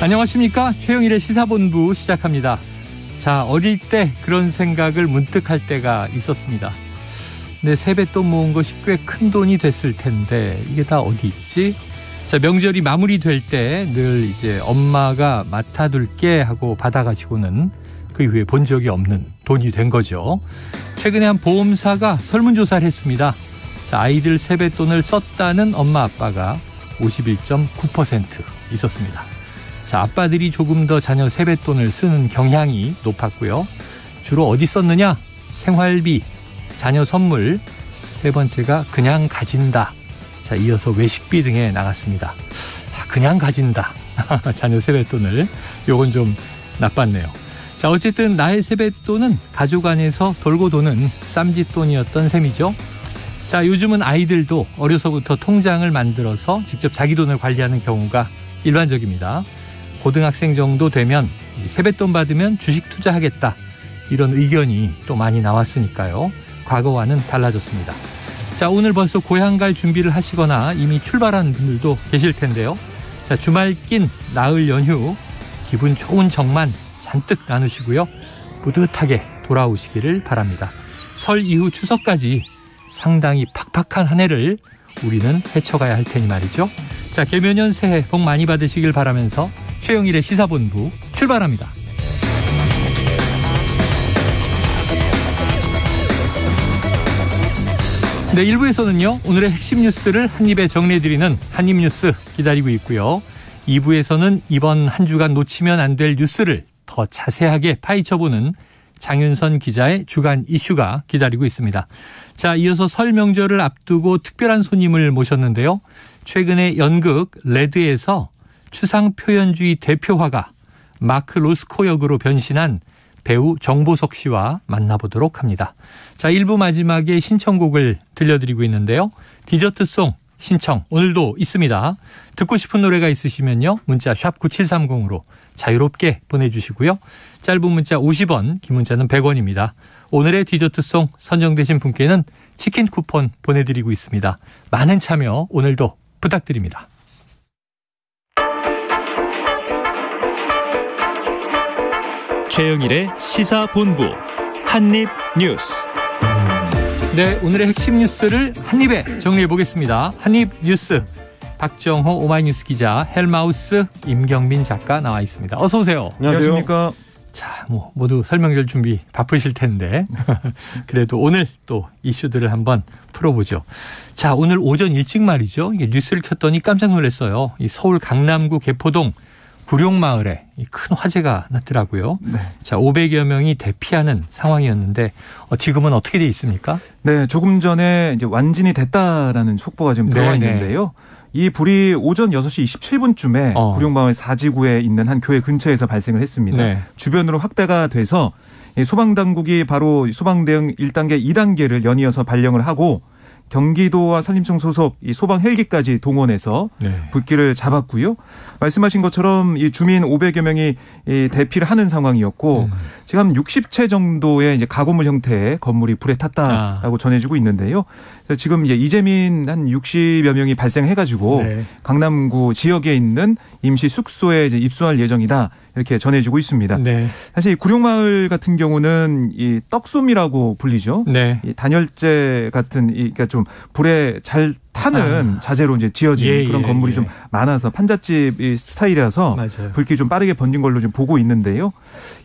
안녕하십니까. 최영일의 시사본부 시작합니다. 자, 어릴 때 그런 생각을 문득 할 때가 있었습니다. 내 세뱃돈 모은 것이 꽤 큰 돈이 됐을 텐데 이게 다 어디 있지? 자, 명절이 마무리될 때 늘 이제 엄마가 맡아둘게 하고 받아가시고는 그 이후에 본 적이 없는 돈이 된 거죠. 최근에 한 보험사가 설문조사를 했습니다. 자, 아이들 세뱃돈을 썼다는 엄마 아빠가 51.9% 있었습니다. 자, 아빠들이 조금 더 자녀 세뱃돈을 쓰는 경향이 높았고요. 주로 어디 썼느냐? 생활비, 자녀 선물, 세 번째가 그냥 가진다. 자, 이어서 외식비 등에 나갔습니다. 그냥 가진다. 자녀 세뱃돈을. 요건 좀 나빴네요. 자, 어쨌든 나의 세뱃돈은 가족 안에서 돌고 도는 쌈짓돈이었던 셈이죠. 자, 요즘은 아이들도 어려서부터 통장을 만들어서 직접 자기 돈을 관리하는 경우가 일반적입니다. 고등학생 정도 되면 세뱃돈 받으면 주식 투자하겠다. 이런 의견이 또 많이 나왔으니까요. 과거와는 달라졌습니다. 자, 오늘 벌써 고향 갈 준비를 하시거나 이미 출발한 분들도 계실 텐데요. 자, 주말 낀 나흘 연휴 기분 좋은 정만 잔뜩 나누시고요. 뿌듯하게 돌아오시기를 바랍니다. 설 이후 추석까지 상당히 팍팍한 한 해를 우리는 헤쳐가야 할 테니 말이죠. 자, 개묘년 새해 복 많이 받으시길 바라면서 최영일의 시사본부 출발합니다. 네, 1부에서는요. 오늘의 핵심 뉴스를 한입에 정리해드리는 한입뉴스 기다리고 있고요. 2부에서는 이번 한 주간 놓치면 안 될 뉴스를 더 자세하게 파헤쳐보는 장윤선 기자의 주간 이슈가 기다리고 있습니다. 자, 이어서 설 명절을 앞두고 특별한 손님을 모셨는데요. 최근에 연극 레드에서 추상표현주의 대표화가 마크 로스코 역으로 변신한 배우 정보석 씨와 만나보도록 합니다. 자, 1부 마지막에 신청곡을 들려드리고 있는데요. 디저트송 신청 오늘도 있습니다. 듣고 싶은 노래가 있으시면요. 문자 샵 9730으로 자유롭게 보내주시고요. 짧은 문자 50원, 긴 문자는 100원입니다. 오늘의 디저트송 선정되신 분께는 치킨 쿠폰 보내드리고 있습니다. 많은 참여 오늘도 부탁드립니다. 최영일의 시사본부 한입뉴스. 네, 오늘의 핵심 뉴스를 한입에 정리해보겠습니다. 한입뉴스 박정호 오마이뉴스 기자, 헬마우스 임경민 작가 나와 있습니다. 어서 오세요. 안녕하십니까. 자, 모두 설명절 준비 바쁘실 텐데 그래도 오늘 또 이슈들을 한번 풀어보죠. 자, 오늘 오전 일찍 말이죠. 이게 뉴스를 켰더니 깜짝 놀랐어요. 이 서울 강남구 개포동 구룡마을에 큰 화재가 났더라고요. 네. 자, 500여 명이 대피하는 상황이었는데 지금은 어떻게 돼 있습니까? 네, 조금 전에 이제 완진이 됐다라는 속보가 지금 들어와 있는데요. 이 불이 오전 6시 27분쯤에 구룡마을 4지구에 있는 한 교회 근처에서 발생을 했습니다. 네. 주변으로 확대가 돼서 소방당국이 바로 소방대응 1단계, 2단계를 연이어서 발령을 하고 경기도와 산림청 소속 이 소방 헬기까지 동원해서 불길을 잡았고요. 말씀하신 것처럼 이 주민 500여 명이 이 대피를 하는 상황이었고 지금 60채 정도의 이제 가건물 형태의 건물이 불에 탔다라고 전해지고 있는데요. 그래서 지금 이제 이재민 한 60여 명이 발생해가지고 강남구 지역에 있는 임시 숙소에 이제 입소할 예정이다. 이렇게 전해지고 있습니다. 네. 사실 구룡마을 같은 경우는 이 떡솜이라고 불리죠. 네. 이 단열재 같은 그러니까 좀 불에 잘 타는 자재로 이제 지어진 그런 건물이 좀 많아서 판잣집 스타일이라서 맞아요. 불길이 좀 빠르게 번진 걸로 좀 보고 있는데요.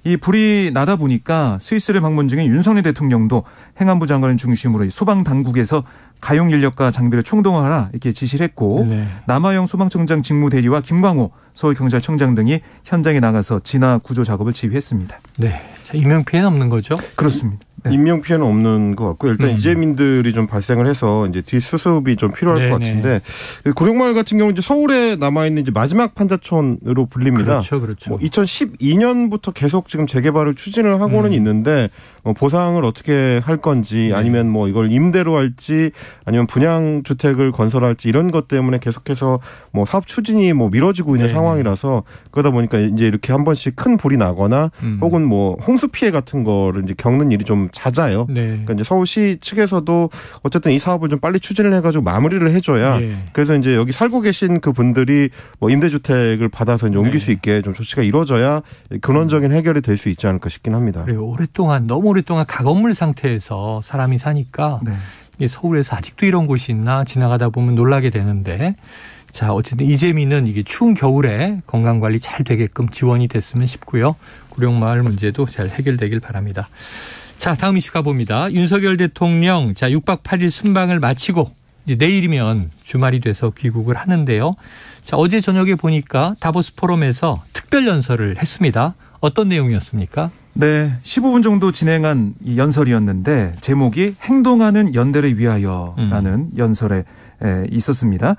이 불이 나다 보니까 스위스를 방문 중인 윤석열 대통령도 행안부 장관을 중심으로 소방 당국에서 가용 인력과 장비를 총동원하라 이렇게 지시를 했고 남아영 소방청장 직무대리와 김광호 서울경찰청장 등이 현장에 나가서 진화 구조 작업을 지휘했습니다. 네, 자, 인명피해는 없는 거죠? 그렇습니다. 네. 인명피해는 없는 것 같고요. 일단 이재민들이 좀 발생을 해서 이제 뒷수습이 좀 필요할 것 같은데 구룡마을 같은 경우는 이제 서울에 남아있는 이제 마지막 판자촌으로 불립니다. 그렇죠. 2012년부터 계속 지금 재개발을 추진을 하고는 있는데 보상을 어떻게 할 건지 아니면 뭐 이걸 임대로 할지 아니면 분양 주택을 건설할지 이런 것 때문에 계속해서 뭐 사업 추진이 뭐 미뤄지고 있는 상황이라서 그러다 보니까 이제 이렇게 한 번씩 큰 불이 나거나 혹은 뭐 홍수 피해 같은 거를 이제 겪는 일이 좀 잦아요. 그러니까 이제 서울시 측에서도 어쨌든 이 사업을 좀 빨리 추진을 해가지고 마무리를 해줘야 그래서 이제 여기 살고 계신 그 분들이 뭐 임대주택을 받아서 이제 옮길 수 있게 좀 조치가 이루어져야 근원적인 해결이 될 수 있지 않을까 싶긴 합니다. 그래요. 너무 오랫동안 가건물 상태에서 사람이 사니까 서울에서 아직도 이런 곳이 있나 지나가다 보면 놀라게 되는데 자 어쨌든 이재민은 이게 추운 겨울에 건강관리 잘 되게끔 지원이 됐으면 싶고요. 구룡마을 문제도 잘 해결되길 바랍니다. 자 다음 이슈 가봅니다. 윤석열 대통령 6박 8일 순방을 마치고 이제 내일이면 주말이 돼서 귀국을 하는데요. 자 어제 저녁에 보니까 다보스 포럼에서 특별 연설을 했습니다. 어떤 내용이었습니까? 네, 15분 정도 진행한 이 연설이었는데 제목이 행동하는 연대를 위하여라는 연설에 있었습니다.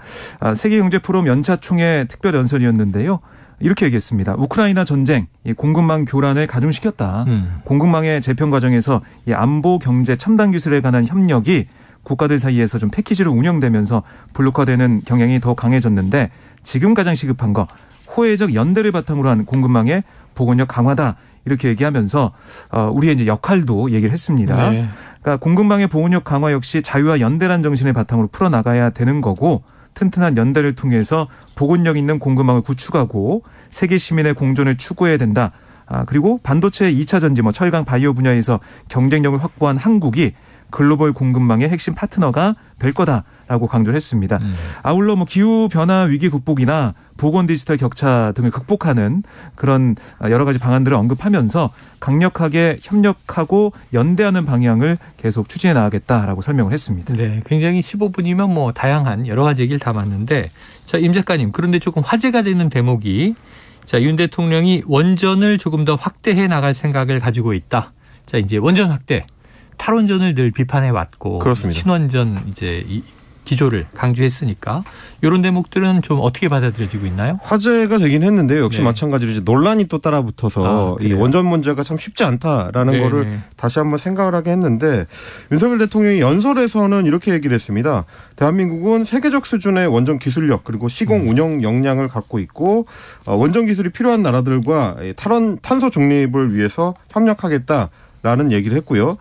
세계경제포럼 연차총회 특별 연설이었는데요. 이렇게 얘기했습니다. 우크라이나 전쟁, 공급망 교란을 가중시켰다. 공급망의 재편 과정에서 이 안보, 경제, 첨단 기술에 관한 협력이 국가들 사이에서 좀 패키지로 운영되면서 블록화되는 경향이 더 강해졌는데 지금 가장 시급한 거 호혜적 연대를 바탕으로 한 공급망의 보건력 강화다. 이렇게 얘기하면서 우리의 이제 역할도 얘기를 했습니다. 그러니까 공급망의 보건력 강화 역시 자유와 연대란 정신을 바탕으로 풀어나가야 되는 거고 튼튼한 연대를 통해서 보건력 있는 공급망을 구축하고 세계 시민의 공존을 추구해야 된다. 그리고 반도체 2차 전지, 철강, 바이오 분야에서 경쟁력을 확보한 한국이 글로벌 공급망의 핵심 파트너가 될 거다라고 강조를 했습니다. 아울러 기후 변화 위기 극복이나 보건 디지털 격차 등을 극복하는 그런 여러 가지 방안들을 언급하면서 강력하게 협력하고 연대하는 방향을 계속 추진해 나가겠다라고 설명을 했습니다. 네, 굉장히 15분이면 다양한 여러 가지 얘기를 담았는데 자, 임 작가님 그런데 조금 화제가 되는 대목이 자, 윤 대통령이 원전을 조금 더 확대해 나갈 생각을 가지고 있다. 자, 이제 원전 확대. 탈원전을 늘 비판해 왔고 그렇습니다. 친원전 이제 기조를 강조했으니까 이런 대목들은 좀 어떻게 받아들여지고 있나요? 화제가 되긴 했는데요. 역시 마찬가지로 이제 논란이 또 따라붙어서 이 원전 문제가 참 쉽지 않다라는 거를 다시 한번 생각을 하게 했는데 윤석열 대통령이 연설에서는 이렇게 얘기를 했습니다. 대한민국은 세계적 수준의 원전 기술력 그리고 시공 운영 역량을 갖고 있고 원전 기술이 필요한 나라들과 탄소 중립을 위해서 협력하겠다. 라는 얘기를 했고요.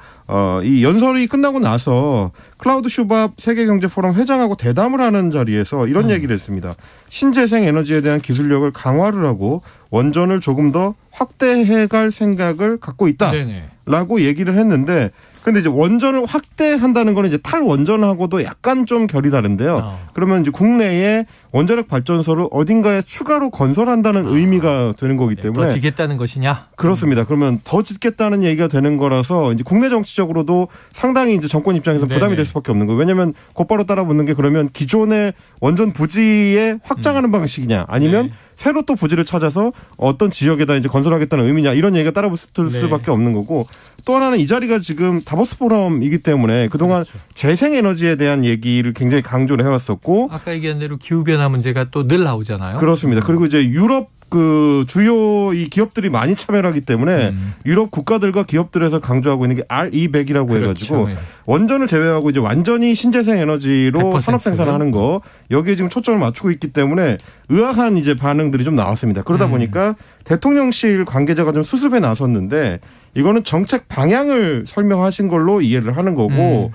이 연설이 끝나고 나서 클라우드 슈밥 세계경제포럼 회장하고 대담을 하는 자리에서 이런 얘기를 했습니다. 신재생 에너지에 대한 기술력을 강화를 하고 원전을 조금 더 확대해갈 생각을 갖고 있다라고 얘기를 했는데 근데 이제 원전을 확대한다는 거는 이제 탈원전하고도 약간 좀 결이 다른데요. 그러면 이제 국내에 원자력 발전소를 어딘가에 추가로 건설한다는 의미가 되는 거기 때문에 더 짓겠다는 것이냐? 그렇습니다. 그러면 더 짓겠다는 얘기가 되는 거라서 이제 국내 정치적으로도 상당히 이제 정권 입장에서 부담이 될 수밖에 없는 거예요. 왜냐하면 곧바로 따라붙는 게 그러면 기존의 원전 부지에 확장하는 방식이냐 아니면 새로 또 부지를 찾아서 어떤 지역에다 이제 건설하겠다는 의미냐 이런 얘기가 따라붙을 수밖에 없는 거고 또 하나는 이 자리가 지금 다보스 포럼이기 때문에 그동안 재생에너지에 대한 얘기를 굉장히 강조를 해왔었고 아까 얘기한 대로 기후변화 문제가 또 늘 나오잖아요. 그렇습니다. 그리고 이제 유럽 그 주요 이 기업들이 많이 참여를 하기 때문에 유럽 국가들과 기업들에서 강조하고 있는 게 RE100이라고 해가지고 원전을 제외하고 이제 완전히 신재생 에너지로 산업 생산하는 거 여기에 지금 초점을 맞추고 있기 때문에 의아한 이제 반응들이 좀 나왔습니다. 그러다 보니까 대통령실 관계자가 좀 수습에 나섰는데 이거는 정책 방향을 설명하신 걸로 이해를 하는 거고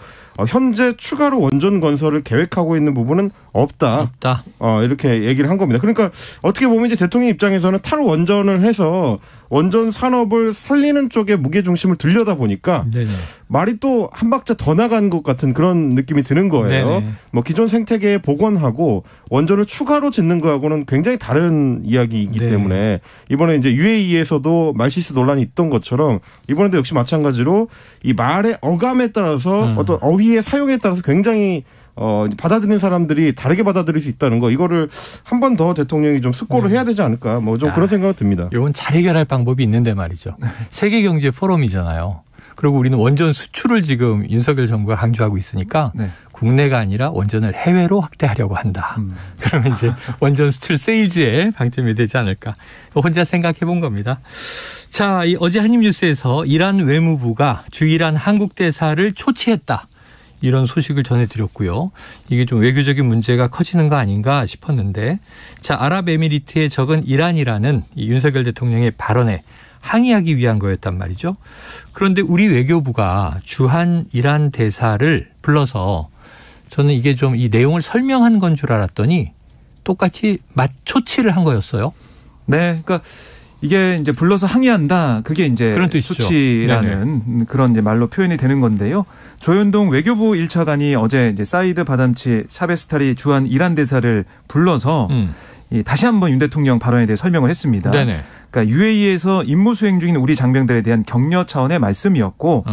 현재 추가로 원전 건설을 계획하고 있는 부분은 없다. 이렇게 얘기를 한 겁니다. 그러니까 어떻게 보면 이제 대통령 입장에서는 탈원전을 해서 원전 산업을 살리는 쪽에 무게중심을 들려다 보니까 말이 또 한 박자 더 나간 것 같은 그런 느낌이 드는 거예요. 기존 생태계에 복원하고 원전을 추가로 짓는 거하고는 굉장히 다른 이야기이기 때문에 이번에 이제 UAE에서도 말시스 논란이 있던 것처럼 이번에도 역시 마찬가지로 이 말의 어감에 따라서 어떤 어휘의 사용에 따라서 굉장히 받아들이는 사람들이 다르게 받아들일 수 있다는 거 이거를 한 번 더 대통령이 좀 숙고를 해야 되지 않을까 좀 그런 생각이 듭니다. 이건 잘 해결할 방법이 있는데 말이죠. 세계경제 포럼이잖아요. 그리고 우리는 원전 수출을 지금 윤석열 정부가 강조하고 있으니까 네. 국내가 아니라 원전을 해외로 확대하려고 한다. 그러면 이제 원전 수출 세일즈에 방점이 되지 않을까. 혼자 생각해 본 겁니다. 자, 어제 한입뉴스에서 이란 외무부가 주이란 한국 대사를 초치했다. 이런 소식을 전해드렸고요. 이게 좀 외교적인 문제가 커지는 거 아닌가 싶었는데, 자, 아랍에미리트에 적은 이란이라는 이 윤석열 대통령의 발언에 항의하기 위한 거였단 말이죠. 그런데 우리 외교부가 주한 이란 대사를 불러서 저는 이게 좀 이 내용을 설명한 건 줄 알았더니 똑같이 맞초치를 한 거였어요. 네, 그러니까 이게 이제 불러서 항의한다. 그게 이제 그런 뜻이죠. 수치라는 네네. 그런 이제 말로 표현이 되는 건데요. 조현동 외교부 1차관이 어제 이제 사이드 바담치 샤베스타리 주한 이란 대사를 불러서 다시 한번 윤 대통령 발언에 대해 설명을 했습니다. 네네. 그러니까 UAE에서 임무 수행 중인 우리 장병들에 대한 격려 차원의 말씀이었고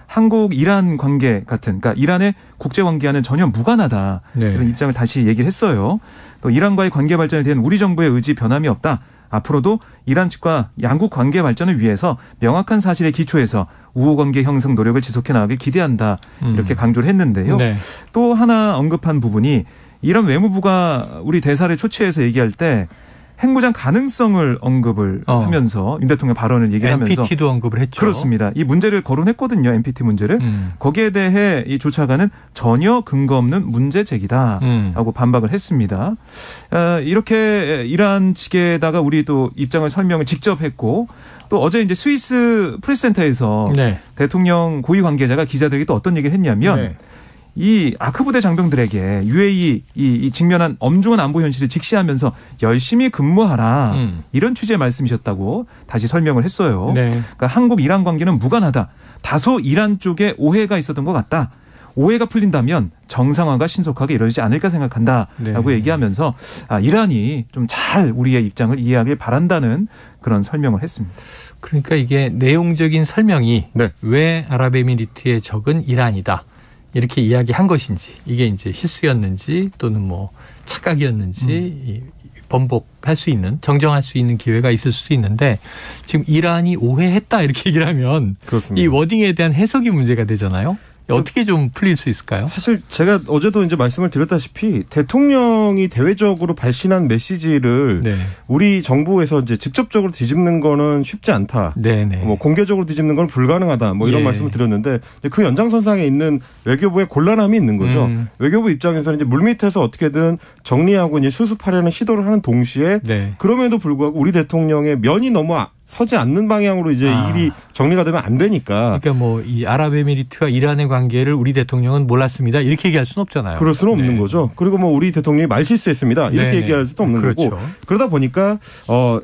한국 이란 관계 같은, 그러니까 이란의 국제 관계와는 전혀 무관하다. 네. 그런 입장을 다시 얘기를 했어요. 또 이란과의 관계 발전에 대한 우리 정부의 의지 변함이 없다. 앞으로도 이란 측과 양국 관계 발전을 위해서 명확한 사실에 기초해서 우호 관계 형성 노력을 지속해 나가길 기대한다. 이렇게 강조를 했는데요. 네. 또 하나 언급한 부분이 이란 외무부가 우리 대사를 초치해서 얘기할 때 핵무장 가능성을 언급을 하면서 윤 대통령 발언을 얘기하면서 NPT도 언급을 했죠. 그렇습니다. 이 문제를 거론했거든요. NPT 문제를. 거기에 대해 이 조차관은 전혀 근거 없는 문제 제기다라고 반박을 했습니다. 이렇게 이란 측에다가 우리 또 입장을 설명을 직접 했고 또 어제 이제 스위스 프레스센터에서 네. 대통령 고위 관계자가 기자들에게 또 어떤 얘기를 했냐면 네. 이 아크부대 장병들에게 UAE 이 직면한 엄중한 안보 현실을 직시하면서 열심히 근무하라 이런 취지의 말씀이셨다고 다시 설명을 했어요. 네. 그러니까 한국 이란 관계는 무관하다. 다소 이란 쪽에 오해가 있었던 것 같다. 오해가 풀린다면 정상화가 신속하게 이루어지지 않을까 생각한다라고 네. 얘기하면서 이란이 좀 잘 우리의 입장을 이해하길 바란다는 그런 설명을 했습니다. 그러니까 이게 내용적인 설명이 네. 왜 아랍에미리트의 적은 이란이다. 이렇게 이야기한 것인지 이게 이제 실수였는지 또는 뭐 착각이었는지 번복할 수 있는 정정할 수 있는 기회가 있을 수도 있는데 지금 이란이 오해했다 이렇게 얘기를 하면 그렇습니다. 이 워딩에 대한 해석이 문제가 되잖아요. 어떻게 좀 풀릴 수 있을까요? 사실 제가 어제도 이제 말씀을 드렸다시피 대통령이 대외적으로 발신한 메시지를 네. 우리 정부에서 이제 직접적으로 뒤집는 거는 쉽지 않다. 네네. 뭐 공개적으로 뒤집는 건 불가능하다. 뭐 이런 말씀을 드렸는데 그 연장선상에 있는 외교부의 곤란함이 있는 거죠. 외교부 입장에서는 이제 물밑에서 어떻게든 정리하고 이제 수습하려는 시도를 하는 동시에 네. 그럼에도 불구하고 우리 대통령의 면이 너무 서지 않는 방향으로 이제 일이 정리가 되면 안 되니까. 그러니까 뭐 이 아랍에미리트와 이란의 관계를 우리 대통령은 몰랐습니다. 이렇게 얘기할 수는 없잖아요. 그럴 수는 없는 거죠. 그리고 뭐 우리 대통령이 말실수했습니다. 이렇게 얘기할 수도 없는 그렇죠. 거고. 그러다 보니까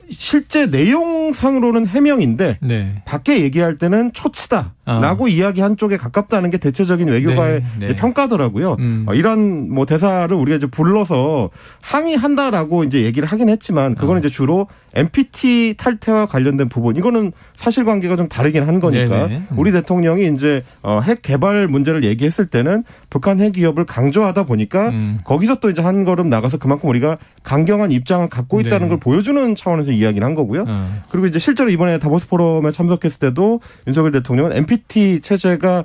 실제 내용상으로는 해명인데 네. 밖에 얘기할 때는 초치다라고 이야기한 쪽에 가깝다는 게 대체적인 외교가의 네. 평가더라고요. 이란 뭐 대사를 우리가 이제 불러서 항의한다라고 이제 얘기를 하긴 했지만 그거는 이제 주로 NPT 탈퇴와 관련된 부분 이거는 사실관계가 좀 다르긴 한 거니까 우리 대통령이 이제 핵 개발 문제를 얘기했을 때는 북한 핵 위협을 강조하다 보니까 거기서 또 이제 한 걸음 나가서 그만큼 우리가 강경한 입장을 갖고 있다는 걸 보여주는 차원에서 이야기를 한 거고요. 그리고 이제 실제로 이번에 다보스 포럼에 참석했을 때도 윤석열 대통령은 NPT 체제가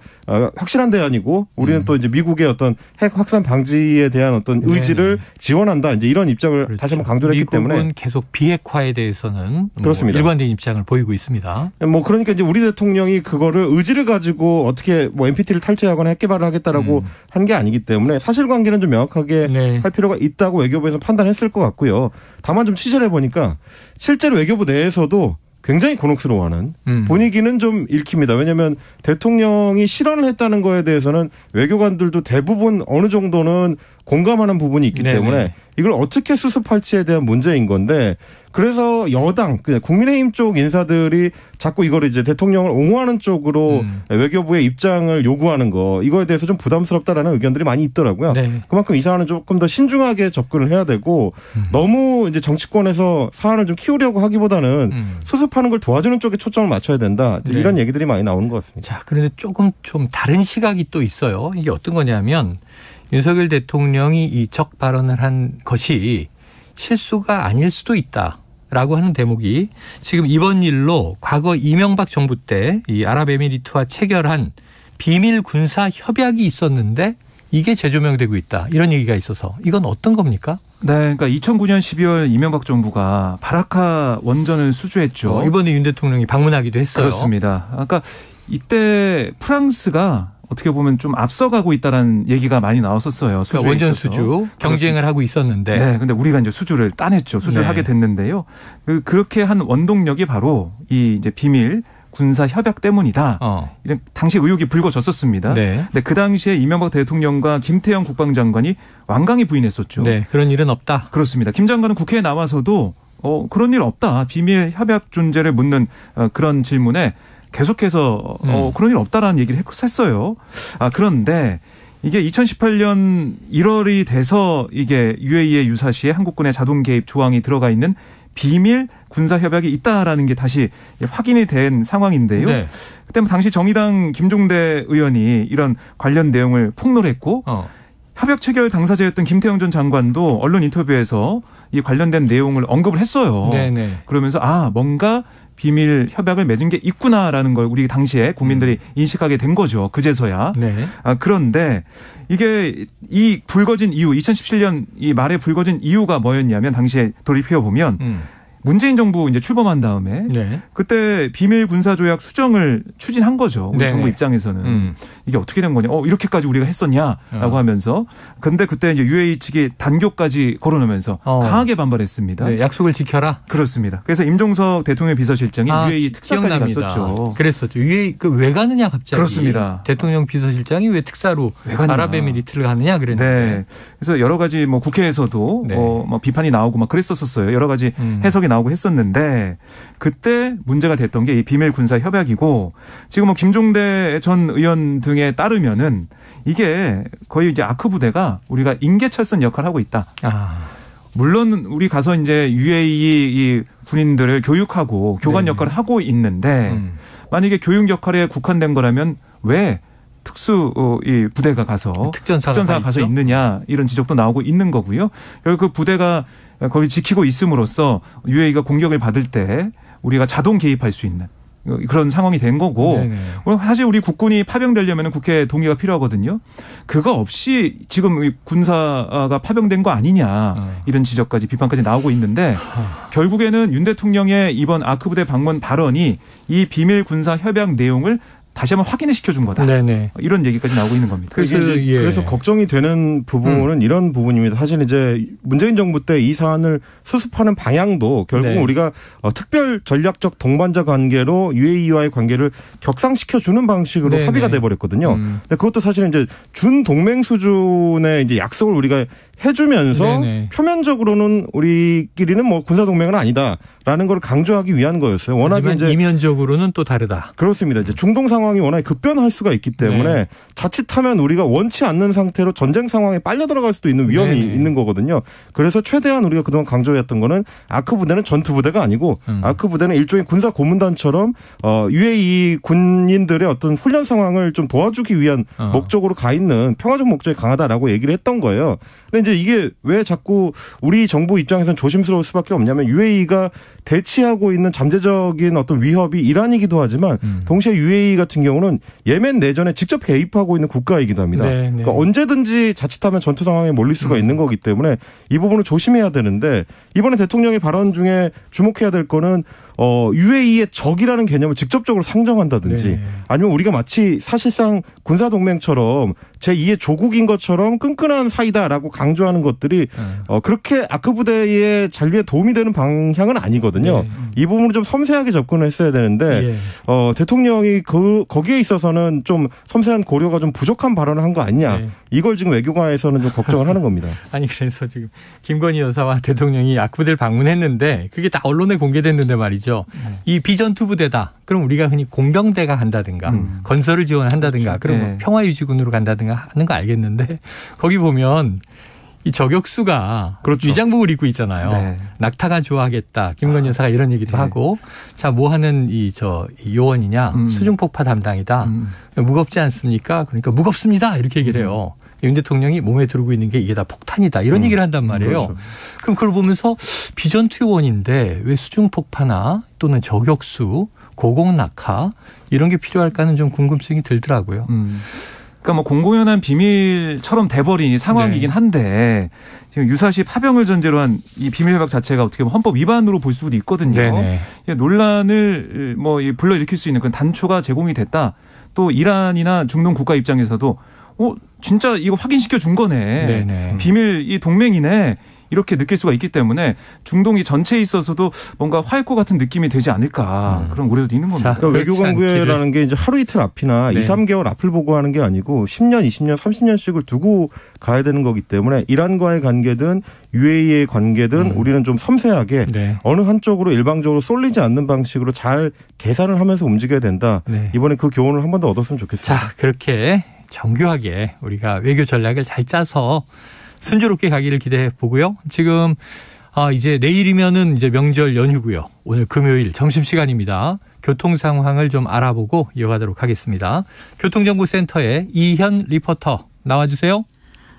확실한 대안이고 우리는 또 이제 미국의 어떤 핵 확산 방지에 대한 어떤 의지를 지원한다. 이제 이런 입장을 그렇죠. 다시 한번 강조를 했기 때문에 미국은 계속 비핵화에 대해서는 그렇습니다. 뭐 일관된 입장을 보이고 있습니다. 뭐 그러니까 이제 우리 대통령이 그거를 의지를 가지고 어떻게 뭐 NPT를 탈퇴하거나 핵 개발을 하겠다라고 한 게 아니기 때문에 사실관계는 좀 명확하게 네. 할 필요가 있다고 외교부에서 판단했을 것 같고요. 다만 좀 취재를 해보니까 실제로 외교부 내에서도 굉장히 곤혹스러워하는 분위기는 좀 읽힙니다. 왜냐하면 대통령이 실언을 했다는 거에 대해서는 외교관들도 대부분 어느 정도는 공감하는 부분이 있기 네네. 때문에 이걸 어떻게 수습할지에 대한 문제인 건데 그래서 여당, 그냥 국민의힘 쪽 인사들이 자꾸 이거를 이제 대통령을 옹호하는 쪽으로 외교부의 입장을 요구하는 거 이거에 대해서 좀 부담스럽다라는 의견들이 많이 있더라고요. 네. 그만큼 이 사안은 조금 더 신중하게 접근을 해야 되고 너무 이제 정치권에서 사안을 좀 키우려고 하기보다는 수습하는 걸 도와주는 쪽에 초점을 맞춰야 된다. 네. 이런 얘기들이 많이 나오는 것 같습니다. 자, 그런데 조금 좀 다른 시각이 또 있어요. 이게 어떤 거냐면 윤석열 대통령이 이 적 발언을 한 것이 실수가 아닐 수도 있다. 라고 하는 대목이 지금 이번 일로 과거 이명박 정부 때 이 아랍에미리트와 체결한 비밀 군사 협약이 있었는데 이게 재조명되고 있다. 이런 얘기가 있어서 이건 어떤 겁니까? 네, 그러니까 2009년 12월 이명박 정부가 바라카 원전을 수주했죠. 이번에 윤 대통령이 방문하기도 했어요. 그렇습니다. 그러니까 이때 프랑스가 어떻게 보면 좀 앞서가고 있다라는 얘기가 많이 나왔었어요. 그러니까 원전 수주 경쟁을 하고 있었는데. 네, 근데 우리가 이제 수주를 따냈죠. 수주를 하게 됐는데요. 그렇게 한 원동력이 바로 이 이제 비밀 군사 협약 때문이다. 이런 당시 의혹이 불거졌었습니다. 네. 근데 그 당시에 이명박 대통령과 김태형 국방장관이 완강히 부인했었죠. 네, 그런 일은 없다. 그렇습니다. 김 장관은 국회에 나와서도 그런 일 없다. 비밀 협약 존재를 묻는 그런 질문에 계속해서 그런 일 없다라는 얘기를 했어요. 그런데 이게 2018년 1월이 돼서 이게 UAE의 유사시에 한국군의 자동 개입 조항이 들어가 있는 비밀 군사 협약이 있다라는 게 다시 확인이 된 상황인데요. 네. 그때 당시 정의당 김종대 의원이 이런 관련 내용을 폭로했고 협약 체결 당사자였던 김태형 전 장관도 언론 인터뷰에서 이 관련된 내용을 언급을 했어요. 네네. 그러면서 뭔가 비밀 협약을 맺은 게 있구나라는 걸 우리 당시에 국민들이 인식하게 된 거죠. 그제서야. 네. 그런데 이게 이 불거진 이유 2017년 이 말에 불거진 이유가 뭐였냐면 당시에 돌이켜 보면 문재인 정부 이제 출범한 다음에 그때 비밀 군사 조약 수정을 추진한 거죠. 우리 정부 입장에서는 이게 어떻게 된 거냐? 이렇게까지 우리가 했었냐라고 하면서 근데 그때 이제 UAE 측이 단교까지 걸어놓으면서 강하게 반발했습니다. 네, 약속을 지켜라. 그렇습니다. 그래서 임종석 대통령 비서실장이 UAE 특사까지 기억납니다. 갔었죠. 그랬었죠. UAE 왜 가느냐 갑자기. 그렇습니다. 대통령 비서실장이 왜 특사로 아랍에미리트를 가느냐 그랬는데. 네. 그래서 여러 가지 뭐 국회에서도 뭐 비판이 나오고 막 그랬었어요. 여러 가지 해석이 나오고 했었는데 그때 문제가 됐던 게 이 비밀 군사 협약이고 지금 뭐 김종대 전 의원 등에 따르면은 이게 거의 이제 아크 부대가 우리가 인계철선 역할을 하고 있다. 물론 우리 가서 이제 UAE 이 군인들을 교육하고 교관 역할을 하고 있는데 만약에 교육 역할에 국한된 거라면 왜 특수 이 부대가 가서 특전사가 가서 있느냐 이런 지적도 나오고 있는 거고요. 결국 그 부대가 거기 지키고 있음으로써 UAE가 공격을 받을 때 우리가 자동 개입할 수 있는 그런 상황이 된 거고 네네. 사실 우리 국군이 파병되려면 국회 동의가 필요하거든요. 그거 없이 지금 군사가 파병된 거 아니냐 이런 지적까지 비판까지 나오고 있는데 결국에는 윤 대통령의 이번 아크 부대 방문 발언이 이 비밀 군사 협약 내용을 다시 한번 확인을 시켜준 거다. 네네. 이런 얘기까지 나오고 있는 겁니다. 그래서 걱정이 되는 부분은 이런 부분입니다. 사실 이제 문재인 정부 때 이 사안을 수습하는 방향도 결국 우리가 특별 전략적 동반자 관계로 UAE와의 관계를 격상시켜주는 방식으로 합의가 돼버렸거든요. 근데 그것도 사실은 이제 준 동맹 수준의 이제 약속을 우리가 해주면서 표면적으로는 우리끼리는 뭐 군사 동맹은 아니다라는 걸 강조하기 위한 거였어요. 워낙에 이제 이면적으로는 또 다르다. 그렇습니다. 이제 중동 상황이 워낙에 급변할 수가 있기 때문에 자칫하면 우리가 원치 않는 상태로 전쟁 상황에 빨려 들어갈 수도 있는 위험이 있는 거거든요. 그래서 최대한 우리가 그동안 강조했던 거는 아크 부대는 전투 부대가 아니고 아크 부대는 일종의 군사 고문단처럼 UAE 군인들의 어떤 훈련 상황을 좀 도와주기 위한 목적으로 가 있는 평화적 목적이 강하다라고 얘기를 했던 거예요. 근데 이제 이게 왜 자꾸 우리 정부 입장에서는 조심스러울 수밖에 없냐면 UAE가 대치하고 있는 잠재적인 어떤 위협이 이란이기도 하지만 동시에 UAE 같은 경우는 예멘 내전에 직접 개입하고 있는 국가이기도 합니다. 그러니까 언제든지 자칫하면 전투 상황에 몰릴 수가 있는 거기 때문에 이 부분을 조심해야 되는데 이번에 대통령의 발언 중에 주목해야 될 거는 UAE의 적이라는 개념을 직접적으로 상정한다든지 아니면 우리가 마치 사실상 군사동맹처럼 제2의 조국인 것처럼 끈끈한 사이다라고 강조하는 것들이 그렇게 아크 부대의 잔류에 도움이 되는 방향은 아니거든요. 이 부분을 좀 섬세하게 접근을 했어야 되는데 대통령이 거기에 있어서는 좀 섬세한 고려가 좀 부족한 발언을 한 거 아니냐. 이걸 지금 외교관에서는 좀 걱정을 하는 겁니다. 아니 그래서 지금 김건희 여사와 대통령이 아크 부대를 방문했는데 그게 다 언론에 공개됐는데 말이죠. 이 비전투 부대다. 그럼 우리가 흔히 공병대가 간다든가 건설을 지원한다든가 그럼 뭐 평화유지군으로 간다든가 하는 거 알겠는데 거기 보면 이 저격수가 위장복을 입고 있잖아요. 낙타가 좋아하겠다. 김건희 여사가 이런 얘기도 하고 자 뭐 하는 이 요원이냐 수중폭파 담당이다. 무겁지 않습니까? 그러니까 무겁습니다. 이렇게 얘기를 해요. 윤 대통령이 몸에 두르고 있는 게 이게 다 폭탄이다 이런 얘기를 한단 말이에요. 그렇죠. 그럼 그걸 보면서 비전투 요원인데 왜 수중폭파나 또는 저격수, 고공낙하 이런 게 필요할까는 좀 궁금증이 들더라고요. 그러니까 뭐 공공연한 비밀처럼 돼버린 상황이긴 한데 지금 유사시 파병을 전제로 한 이 비밀 협약 자체가 어떻게 보면 헌법 위반으로 볼 수도 있거든요. 네네. 논란을 뭐 불러일으킬 수 있는 그런 단초가 제공이 됐다. 또 이란이나 중동 국가 입장에서도 진짜 이거 확인시켜 준 거네. 네네. 비밀 이 동맹이네. 이렇게 느낄 수가 있기 때문에 중동이 전체에 있어서도 뭔가 화해코 같은 느낌이 되지 않을까 그런 우려도 있는 겁니다. 그러니까 외교 관계라는 게 이제 하루 이틀 앞이나 2, 3개월 앞을 보고 하는 게 아니고 10년, 20년, 30년씩을 두고 가야 되는 거기 때문에 이란과의 관계든 UAE의 관계든 우리는 좀 섬세하게 어느 한쪽으로 일방적으로 쏠리지 않는 방식으로 잘 계산을 하면서 움직여야 된다. 이번에 그 교훈을 한 번 더 얻었으면 좋겠습니다. 자, 그렇게 정교하게 우리가 외교 전략을 잘 짜서 순조롭게 가기를 기대해 보고요. 지금 이제 내일이면은 이제 명절 연휴고요. 오늘 금요일 점심시간입니다. 교통 상황을 좀 알아보고 이어가도록 하겠습니다. 교통정보센터의 이현 리포터 나와주세요.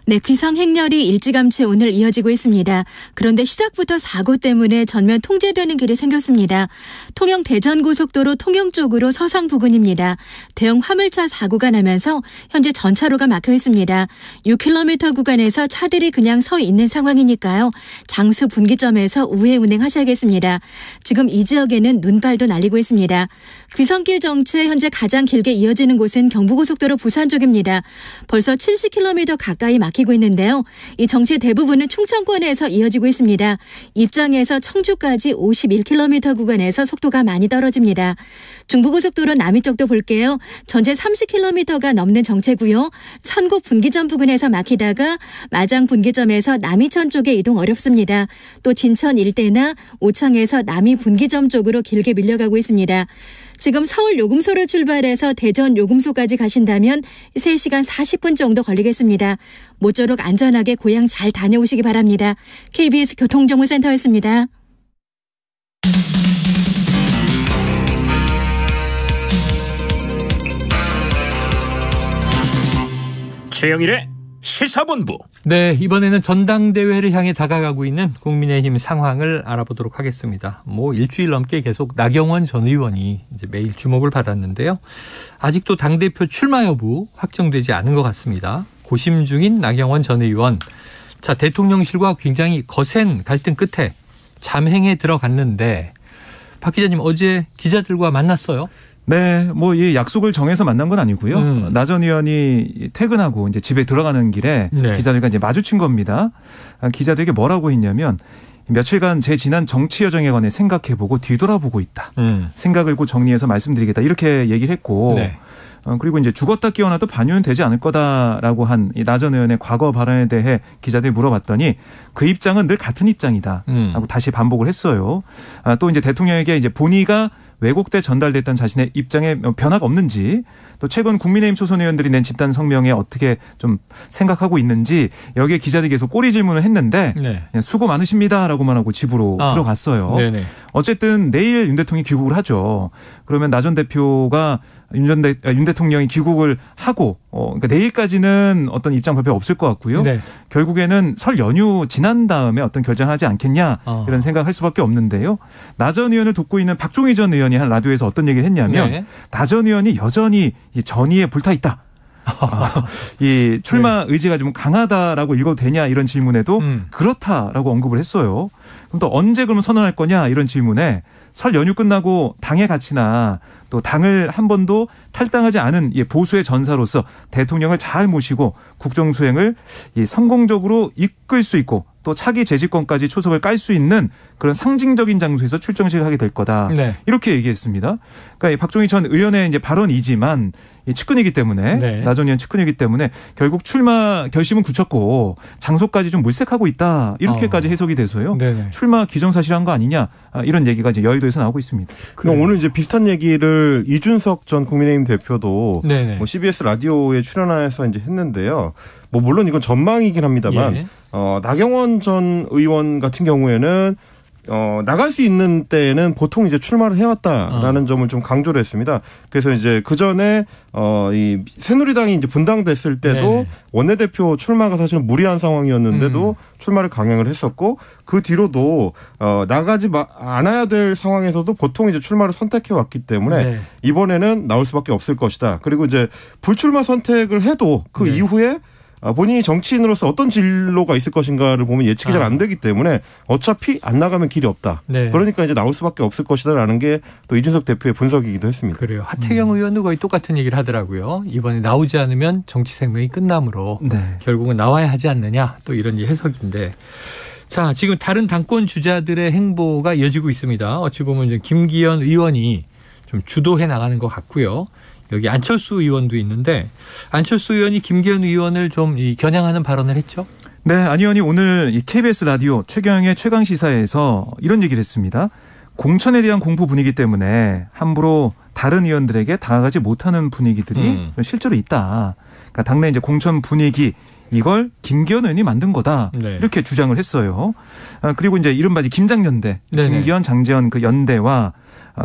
네, 귀성 행렬이 일찌감치 오늘 이어지고 있습니다. 그런데 시작부터 사고 때문에 전면 통제되는 길이 생겼습니다. 통영 대전고속도로 통영 쪽으로 서상 부근입니다. 대형 화물차 사고가 나면서 현재 전차로가 막혀 있습니다. 6km 구간에서 차들이 그냥 서 있는 상황이니까요. 장수 분기점에서 우회 운행하셔야겠습니다. 지금 이 지역에는 눈발도 날리고 있습니다. 귀성길 정체 현재 가장 길게 이어지는 곳은 경부고속도로 부산 쪽입니다. 벌써 70km 가까이 막히고 있는데요. 이 정체 대부분은 충청권에서 이어지고 있습니다. 입장에서 청주까지 51km 구간에서 속도가 많이 떨어집니다. 중부고속도로 남이 쪽도 볼게요. 전체 30km가 넘는 정체고요. 선곡 분기점 부근에서 막히다가 마장 분기점에서 남이천 쪽에 이동 어렵습니다. 또 진천 일대나 오창에서 남이 분기점 쪽으로 길게 밀려가고 있습니다. 지금 서울 요금소를 출발해서 대전 요금소까지 가신다면 3시간 40분 정도 걸리겠습니다. 모쪼록 안전하게 고향 잘 다녀오시기 바랍니다. KBS 교통정보센터였습니다. 최영일의 시사본부. 네, 이번에는 전당대회를 향해 다가가고 있는 국민의힘 상황을 알아보도록 하겠습니다. 일주일 넘게 계속 나경원 전 의원이 이제 매일 주목을 받았는데요. 아직도 당대표 출마 여부 확정되지 않은 것 같습니다. 고심 중인 나경원 전 의원. 자, 대통령실과 굉장히 거센 갈등 끝에 잠행에 들어갔는데 박 기자님 어제 기자들과 만났어요? 네, 이 약속을 정해서 만난 건 아니고요. 나 전 의원이 퇴근하고 이제 집에 들어가는 길에 기자들과 이제 마주친 겁니다. 기자들에게 뭐라고 했냐면 며칠간 제 지난 정치 여정에 관해 생각해보고 뒤돌아보고 있다. 생각을 꼭 정리해서 말씀드리겠다. 이렇게 얘기를 했고. 그리고 이제 죽었다 깨어나도 반유는 되지 않을 거다라고 한 나 전 의원의 과거 발언에 대해 기자들이 물어봤더니 그 입장은 늘 같은 입장이다. 하고 다시 반복을 했어요. 또 이제 대통령에게 이제 본의가 왜곡돼 전달됐던 자신의 입장에 변화가 없는지 또 최근 국민의힘 초선 의원들이 낸 집단 성명에 어떻게 좀 생각하고 있는지 여기에 기자들이 계속 꼬리 질문을 했는데 그냥 수고 많으십니다라고만 하고 집으로 들어갔어요. 네네. 어쨌든 내일 윤 대통령이 귀국을 하죠. 그러면 나 전 대표가 윤 대통령이 귀국을 하고 그러니까 내일까지는 어떤 입장 발표 없을 것 같고요. 결국에는 설 연휴 지난 다음에 어떤 결정하지 않겠냐 이런 생각할 수밖에 없는데요. 나 전 의원을 돕고 있는 박종희 전 의원이 한 라디오에서 어떤 얘기를 했냐면 나 전 의원이 여전히 이 전의에 불타 있다. 이 출마 의지가 좀 강하다라고 읽어도 되냐 이런 질문에도 그렇다라고 언급을 했어요. 그럼 또 언제 그러면 선언할 거냐 이런 질문에 설 연휴 끝나고 당의 가치나 또 당을 한 번도 탈당하지 않은 보수의 전사로서 대통령을 잘 모시고 국정 수행을 성공적으로 이끌 수 있고 또 차기 재집권까지 초석을 깔 수 있는 그런 상징적인 장소에서 출정식을 하게 될 거다. 이렇게 얘기했습니다. 그러니까 박종희 전 의원의 이제 발언이지만 측근이기 때문에 나 전 의원 측근이기 때문에 결국 출마 결심은 굳혔고 장소까지 좀 물색하고 있다. 이렇게까지 해석이 돼서요. 출마 기정사실한 거 아니냐 이런 얘기가 이제 여의도에서 나오고 있습니다. 그럼 오늘 이제 비슷한 얘기를 이준석 전 국민의힘 대표도 CBS 라디오에 출연해서 이제 했는데요. 물론 이건 전망이긴 합니다만 나경원 전 의원 같은 경우에는 나갈 수 있는 때에는 보통 이제 출마를 해왔다라는 점을 좀 강조를 했습니다. 그래서 이제 그 전에 이 새누리당이 이제 분당됐을 때도 네. 원내대표 출마가 사실은 무리한 상황이었는데도 출마를 강행을 했었고 그 뒤로도 나가지 않아야 될 상황에서도 보통 이제 출마를 선택해 왔기 때문에 네. 이번에는 나올 수밖에 없을 것이다. 그리고 이제 불출마 선택을 해도 그 네. 이후에 본인이 정치인으로서 어떤 진로가 있을 것인가를 보면 예측이 잘 안 되기 때문에 어차피 안 나가면 길이 없다. 네. 그러니까 이제 나올 수밖에 없을 것이다라는 게 또 이준석 대표의 분석이기도 했습니다. 그래요. 하태경 의원도 거의 똑같은 얘기를 하더라고요. 이번에 나오지 않으면 정치 생명이 끝나므로 네. 결국은 나와야 하지 않느냐 또 이런 해석인데. 자, 지금 다른 당권 주자들의 행보가 이어지고 있습니다. 어찌 보면 이제 김기현 의원이 좀 주도해 나가는 것 같고요. 여기 안철수 의원도 있는데 안철수 의원이 김기현 의원을 좀 겨냥하는 발언을 했죠? 네, 안 의원이 오늘 이 KBS 라디오 최경영의 최강시사에서 이런 얘기를 했습니다. 공천에 대한 공포 분위기 때문에 함부로 다른 의원들에게 다가가지 못하는 분위기들이 실제로 있다. 그러니까 당내 이제 공천 분위기 이걸 김기현 의원이 만든 거다. 네. 이렇게 주장을 했어요. 그리고 이제 이른바 김장연대, 네네. 김기현, 장제원 그 연대와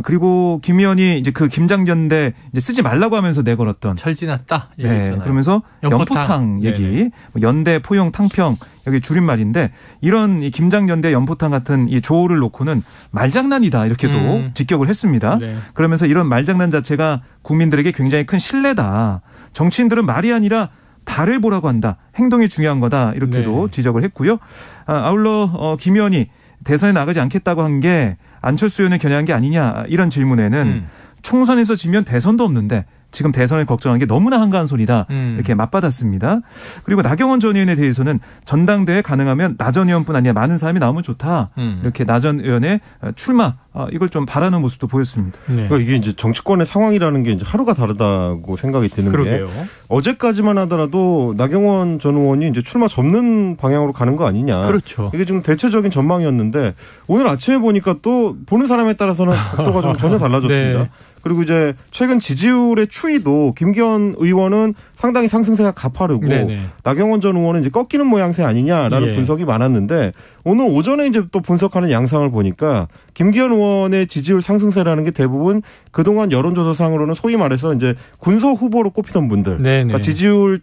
그리고 김 의원이 이제 그 김장연대 이제 쓰지 말라고 하면서 내걸었던 철지났다. 네, 그러면서 연포탕 얘기, 연대, 포용, 탕평 여기 줄임말인데 이런 이 김장연대, 연포탕 같은 이 조어를 놓고는 말장난이다 이렇게도 직격을 했습니다. 네. 그러면서 이런 말장난 자체가 국민들에게 굉장히 큰 신뢰다. 정치인들은 말이 아니라 발을 보라고 한다. 행동이 중요한 거다. 이렇게도 네. 지적을 했고요. 아울러 김 의원이 대선에 나가지 않겠다고 한 게 안철수 의원을 겨냥한 게 아니냐 이런 질문에는 총선에서 지면 대선도 없는데 지금 대선을 걱정하는 게 너무나 한가한 소리다. 이렇게 맞받았습니다. 그리고 나경원 전 의원에 대해서는 전당대회 가능하면 나 전 의원뿐 아니라 많은 사람이 나오면 좋다. 이렇게 나 전 의원의 출마 이걸 좀 바라는 모습도 보였습니다. 네. 그러니까 이게 이제 정치권의 상황이라는 게 이제 하루가 다르다고 생각이 드는 그러게요. 게 어제까지만 하더라도 나경원 전 의원이 이제 출마 접는 방향으로 가는 거 아니냐. 그렇죠. 이게 지금 대체적인 전망이었는데 오늘 아침에 보니까 또 보는 사람에 따라서는 각도가 좀 전혀 달라졌습니다. 네. 그리고 이제 최근 지지율의 추이도 김기현 의원은 상당히 상승세가 가파르고 네네. 나경원 전 의원은 이제 꺾이는 모양새 아니냐라는 예. 분석이 많았는데 오늘 오전에 이제 또 분석하는 양상을 보니까 김기현 의원의 지지율 상승세라는 게 대부분 그동안 여론조사상으로는 소위 말해서 이제 군소 후보로 꼽히던 분들, 그러니까 지지율이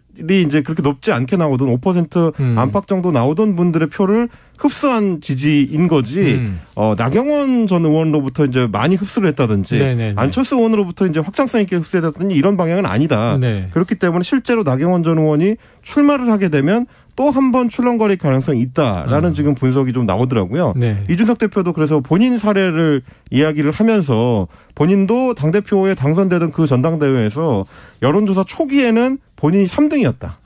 이제 그렇게 높지 않게 나오던 5% 안팎 정도 나오던 분들의 표를 흡수한 지지인 거지. 나경원 전 의원으로부터 이제 많이 흡수를 했다든지 네네네. 안철수 의원으로부터 이제 확장성 있게 흡수했다든지 이런 방향은 아니다. 네. 그렇기 때문에 실제로 나경원 전 의원이 출마를 하게 되면 또 한 번 출렁거릴 가능성이 있다라는 지금 분석이 좀 나오더라고요. 네. 이준석 대표도 그래서 본인 사례를 이야기를 하면서 본인도 당대표에 당선되던 그 전당대회에서 여론조사 초기에는 본인이 3등이었다.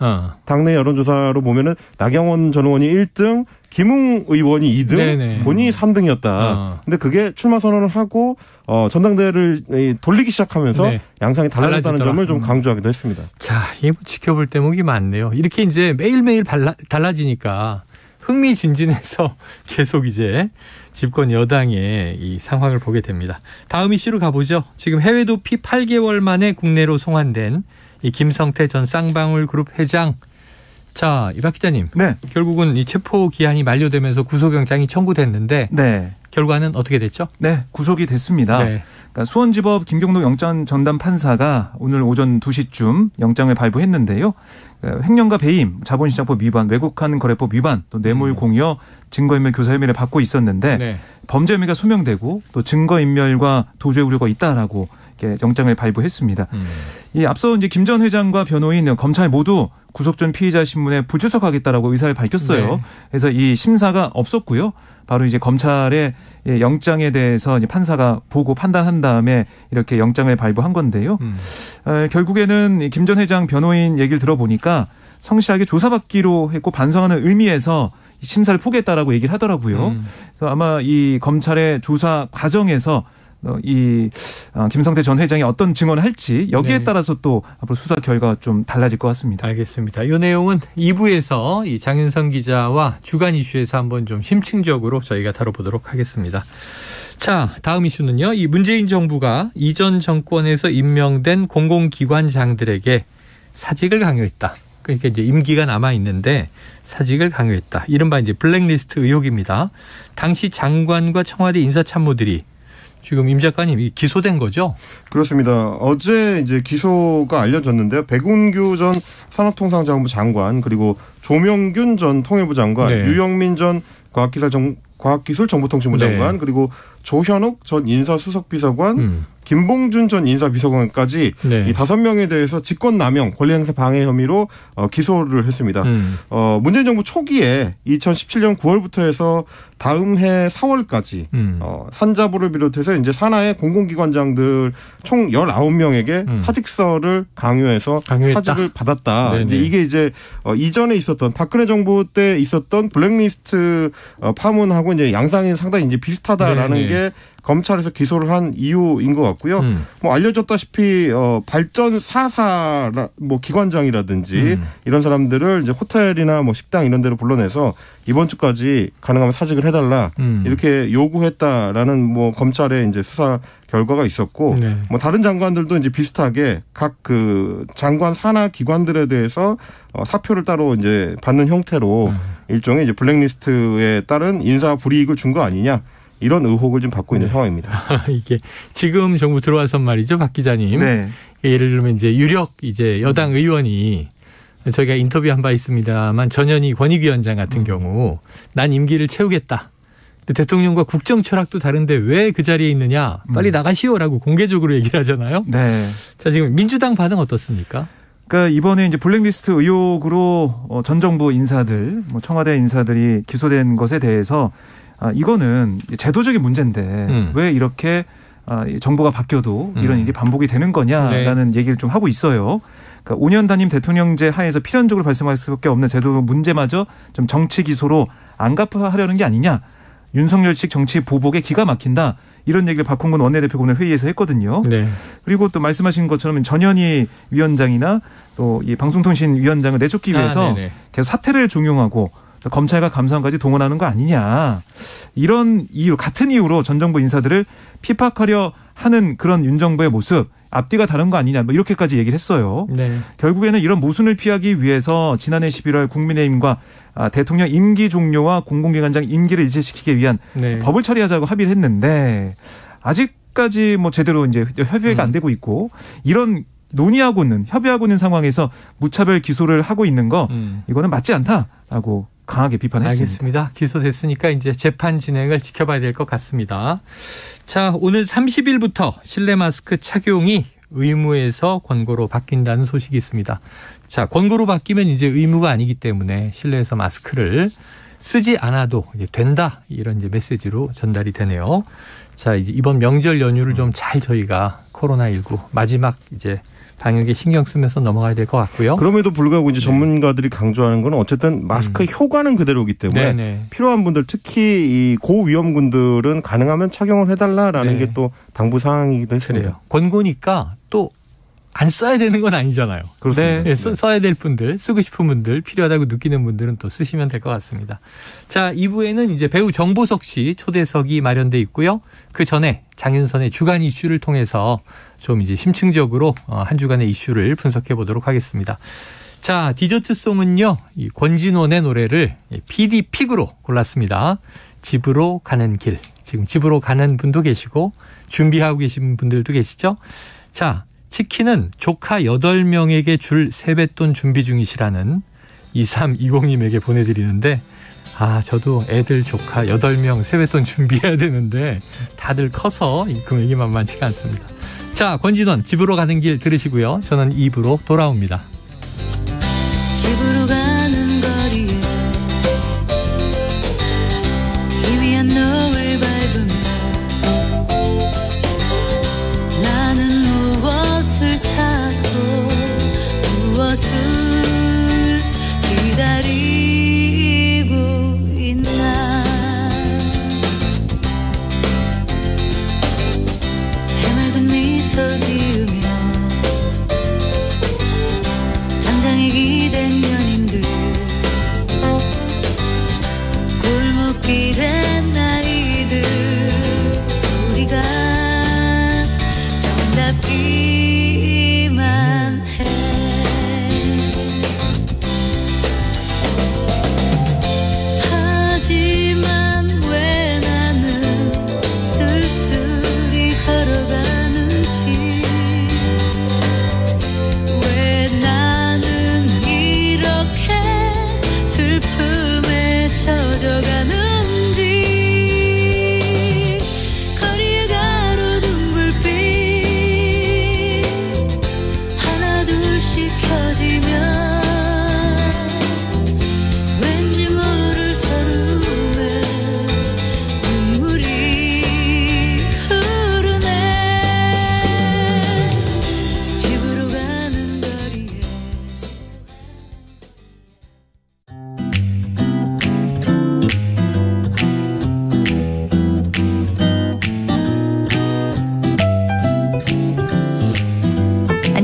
당내 여론조사로 보면은 나경원 전 의원이 1등, 김웅 의원이 2등, 네네. 본인이 3등이었다. 근데 그게 출마 선언을 하고 전당대회를 돌리기 시작하면서 네. 양상이 달라졌다는 점을 좀 강조하기도 했습니다. 자, 이게 뭐 지켜볼 대목이 많네요. 이렇게 이제 매일매일 달라지니까 흥미진진해서 계속 이제 집권 여당의 이 상황을 보게 됩니다. 다음 이슈로 가보죠. 지금 해외 도피 8개월 만에 국내로 송환된 이 김성태 전 쌍방울 그룹 회장. 자, 이 박 기자님. 네. 결국은 이 체포 기한이 만료되면서 구속영장이 청구됐는데 네. 결과는 어떻게 됐죠? 네, 구속이 됐습니다. 네. 그러니까 수원지법 김경록 영장 전담 판사가 오늘 오전 2시쯤 영장을 발부했는데요. 횡령과 배임, 자본시장법 위반, 외국환 거래법 위반, 또 뇌물 공여, 증거인멸 교사 혐의를 받고 있었는데 네. 범죄 혐의가 소명되고 또 증거인멸과 도주의 우려가 있다라고 영장을 발부했습니다. 이 앞서 이제 김 전 회장과 변호인, 검찰 모두 구속 전 피의자 신문에 불출석하겠다라고 의사를 밝혔어요. 네. 그래서 이 심사가 없었고요. 바로 이제 검찰의 영장에 대해서 이제 판사가 보고 판단한 다음에 이렇게 영장을 발부한 건데요. 결국에는 김 전 회장 변호인 얘기를 들어보니까 성실하게 조사받기로 했고 반성하는 의미에서 심사를 포기했다라고 얘기를 하더라고요. 그래서 아마 이 검찰의 조사 과정에서 이 김성태 전 회장이 어떤 증언을 할지 여기에 네. 따라서 또 앞으로 수사 결과가 좀 달라질 것 같습니다. 알겠습니다. 이 내용은 2부에서 이 장윤성 기자와 주간 이슈에서 한번 좀 심층적으로 저희가 다뤄보도록 하겠습니다. 자, 다음 이슈는요. 이 문재인 정부가 이전 정권에서 임명된 공공기관장들에게 사직을 강요했다. 그러니까 이제 임기가 남아 있는데 사직을 강요했다. 이른바 이제 블랙리스트 의혹입니다. 당시 장관과 청와대 인사참모들이 지금 임 작가님 기소된 거죠? 그렇습니다. 어제 이제 기소가 알려졌는데요. 백운규 전 산업통상자원부 장관, 그리고 조명균 전 통일부 장관, 네. 유영민 전 과학기술정보통신부 장관, 네. 그리고 조현욱 전 인사수석비서관, 김봉준 전 인사비서관까지 네. 이 5명에 대해서 직권남용, 권리행사 방해 혐의로 기소를 했습니다. 문재인 정부 초기에 2017년 9월부터 해서 다음 해 4월까지 산자부를 비롯해서 이제 산하의 공공기관장들 총 19명에게 사직서를 강요해서 사직을 받았다. 이제 이게 이제 이전에 있었던 박근혜 정부 때 있었던 블랙리스트 파문하고 이제 양상이 상당히 이제 비슷하다라는 네네. 게 검찰에서 기소를 한 이유인 것 같고요. 뭐 알려졌다시피 발전 4사 뭐 기관장이라든지 이런 사람들을 이제 호텔이나 뭐 식당 이런 데로 불러내서 이번 주까지 가능하면 사직을 해달라 이렇게 요구했다라는 뭐 검찰의 이제 수사 결과가 있었고 네. 뭐 다른 장관들도 이제 비슷하게 각 그 장관 산하 기관들에 대해서 사표를 따로 이제 받는 형태로 일종의 이제 블랙리스트에 따른 인사 불이익을 준 거 아니냐. 이런 의혹을 좀 받고 있는 상황입니다. 이게 지금 정부 들어와서 말이죠, 박 기자님. 네. 예를 들면 이제 유력 이제 여당 의원이 저희가 인터뷰한 바 있습니다만 전현희 권익위원장 같은 경우 난 임기를 채우겠다. 근데 대통령과 국정 철학도 다른데 왜 그 자리에 있느냐? 빨리 나가시오라고 공개적으로 얘기를 하잖아요. 네. 자, 지금 민주당 반응 어떻습니까? 그러니까 이번에 이제 블랙리스트 의혹으로 전 정부 인사들, 뭐 청와대 인사들이 기소된 것에 대해서 이거는 제도적인 문제인데 왜 이렇게 정부가 바뀌어도 이런 일이 반복이 되는 거냐라는 네. 얘기를 좀 하고 있어요. 그러니까 5년 단임 대통령제 하에서 필연적으로 발생할 수밖에 없는 제도 문제마저 좀 정치 기소로 안갚아하려는 게 아니냐. 윤석열식 정치 보복에 기가 막힌다. 이런 얘기를 박홍근 원내대표가 오늘 회의에서 했거든요. 네. 그리고 또 말씀하신 것처럼 전현희 위원장이나 또 이 방송통신위원장을 내쫓기 위해서 계속 사퇴를 종용하고 검찰과 감사원까지 동원하는 거 아니냐. 이런 이유, 같은 이유로 전 정부 인사들을 핍박하려 하는 그런 윤 정부의 모습, 앞뒤가 다른 거 아니냐. 뭐 이렇게까지 얘기를 했어요. 네. 결국에는 이런 모순을 피하기 위해서 지난해 11월 국민의힘과 대통령 임기 종료와 공공기관장 임기를 일치시키기 위한 네. 법을 처리하자고 합의를 했는데 아직까지 뭐 제대로 이제 협의가 안 되고 있고 이런 논의하고 있는, 협의하고 있는 상황에서 무차별 기소를 하고 있는 거 이거는 맞지 않다라고 강하게 비판했습니다. 알겠습니다. 기소됐으니까 이제 재판 진행을 지켜봐야 될 것 같습니다. 자, 오늘 30일부터 실내 마스크 착용이 의무에서 권고로 바뀐다는 소식이 있습니다. 자, 권고로 바뀌면 이제 의무가 아니기 때문에 실내에서 마스크를 쓰지 않아도 된다. 이런 이제 메시지로 전달이 되네요. 자, 이제 이번 명절 연휴를 좀 잘 저희가 코로나19 마지막 이제 방역에 신경 쓰면서 넘어가야 될 것 같고요. 그럼에도 불구하고 이제 전문가들이 강조하는 건 어쨌든 마스크의 효과는 그대로이기 때문에 네네. 필요한 분들 특히 이 고위험군들은 가능하면 착용을 해달라라는 네. 게 또 당부 사항이기도 했습니다. 그래요. 권고니까 또 안 써야 되는 건 아니잖아요. 그렇습니다. 네. 써야 될 분들, 쓰고 싶은 분들, 필요하다고 느끼는 분들은 또 쓰시면 될 것 같습니다. 자, 2부에는 이제 배우 정보석 씨 초대석이 마련돼 있고요. 그 전에 장윤선의 주간 이슈를 통해서 좀 이제 심층적으로 한 주간의 이슈를 분석해 보도록 하겠습니다. 자, 디저트송은요, 이 권진원의 노래를 PD픽으로 골랐습니다. 집으로 가는 길. 지금 집으로 가는 분도 계시고 준비하고 계신 분들도 계시죠? 자, 치킨은 조카 8명에게 줄 세뱃돈 준비 중이시라는 2320님에게 보내드리는데 저도 애들 조카 8명 세뱃돈 준비해야 되는데 다들 커서 이 금액이 만만치가 않습니다. 자, 권진원 집으로 가는 길 들으시고요. 저는 2부로 돌아옵니다. 집으로 가는 거리에 희미한 노을 밟으며 나는 무엇을 찾고 무엇을 기다리고 있나 해맑은 미소 지으며 담장에 기댄 연인들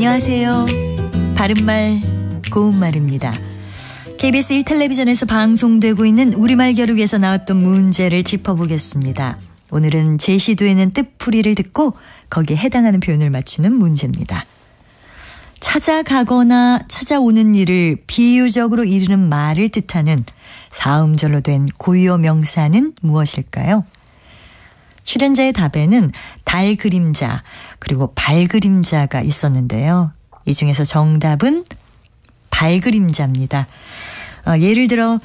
안녕하세요. 바른말 고운말입니다. KBS 1텔레비전에서 방송되고 있는 우리말 겨루기에서 나왔던 문제를 짚어보겠습니다. 오늘은 제시도에는 뜻풀이를 듣고 거기에 해당하는 표현을 맞추는 문제입니다. 찾아가거나 찾아오는 일을 비유적으로 이르는 말을 뜻하는 사음절로 된 고유어 명사는 무엇일까요? 출연자의 답에는 달 그림자 그리고 발 그림자가 있었는데요. 이 중에서 정답은 발 그림자입니다. 예를 들어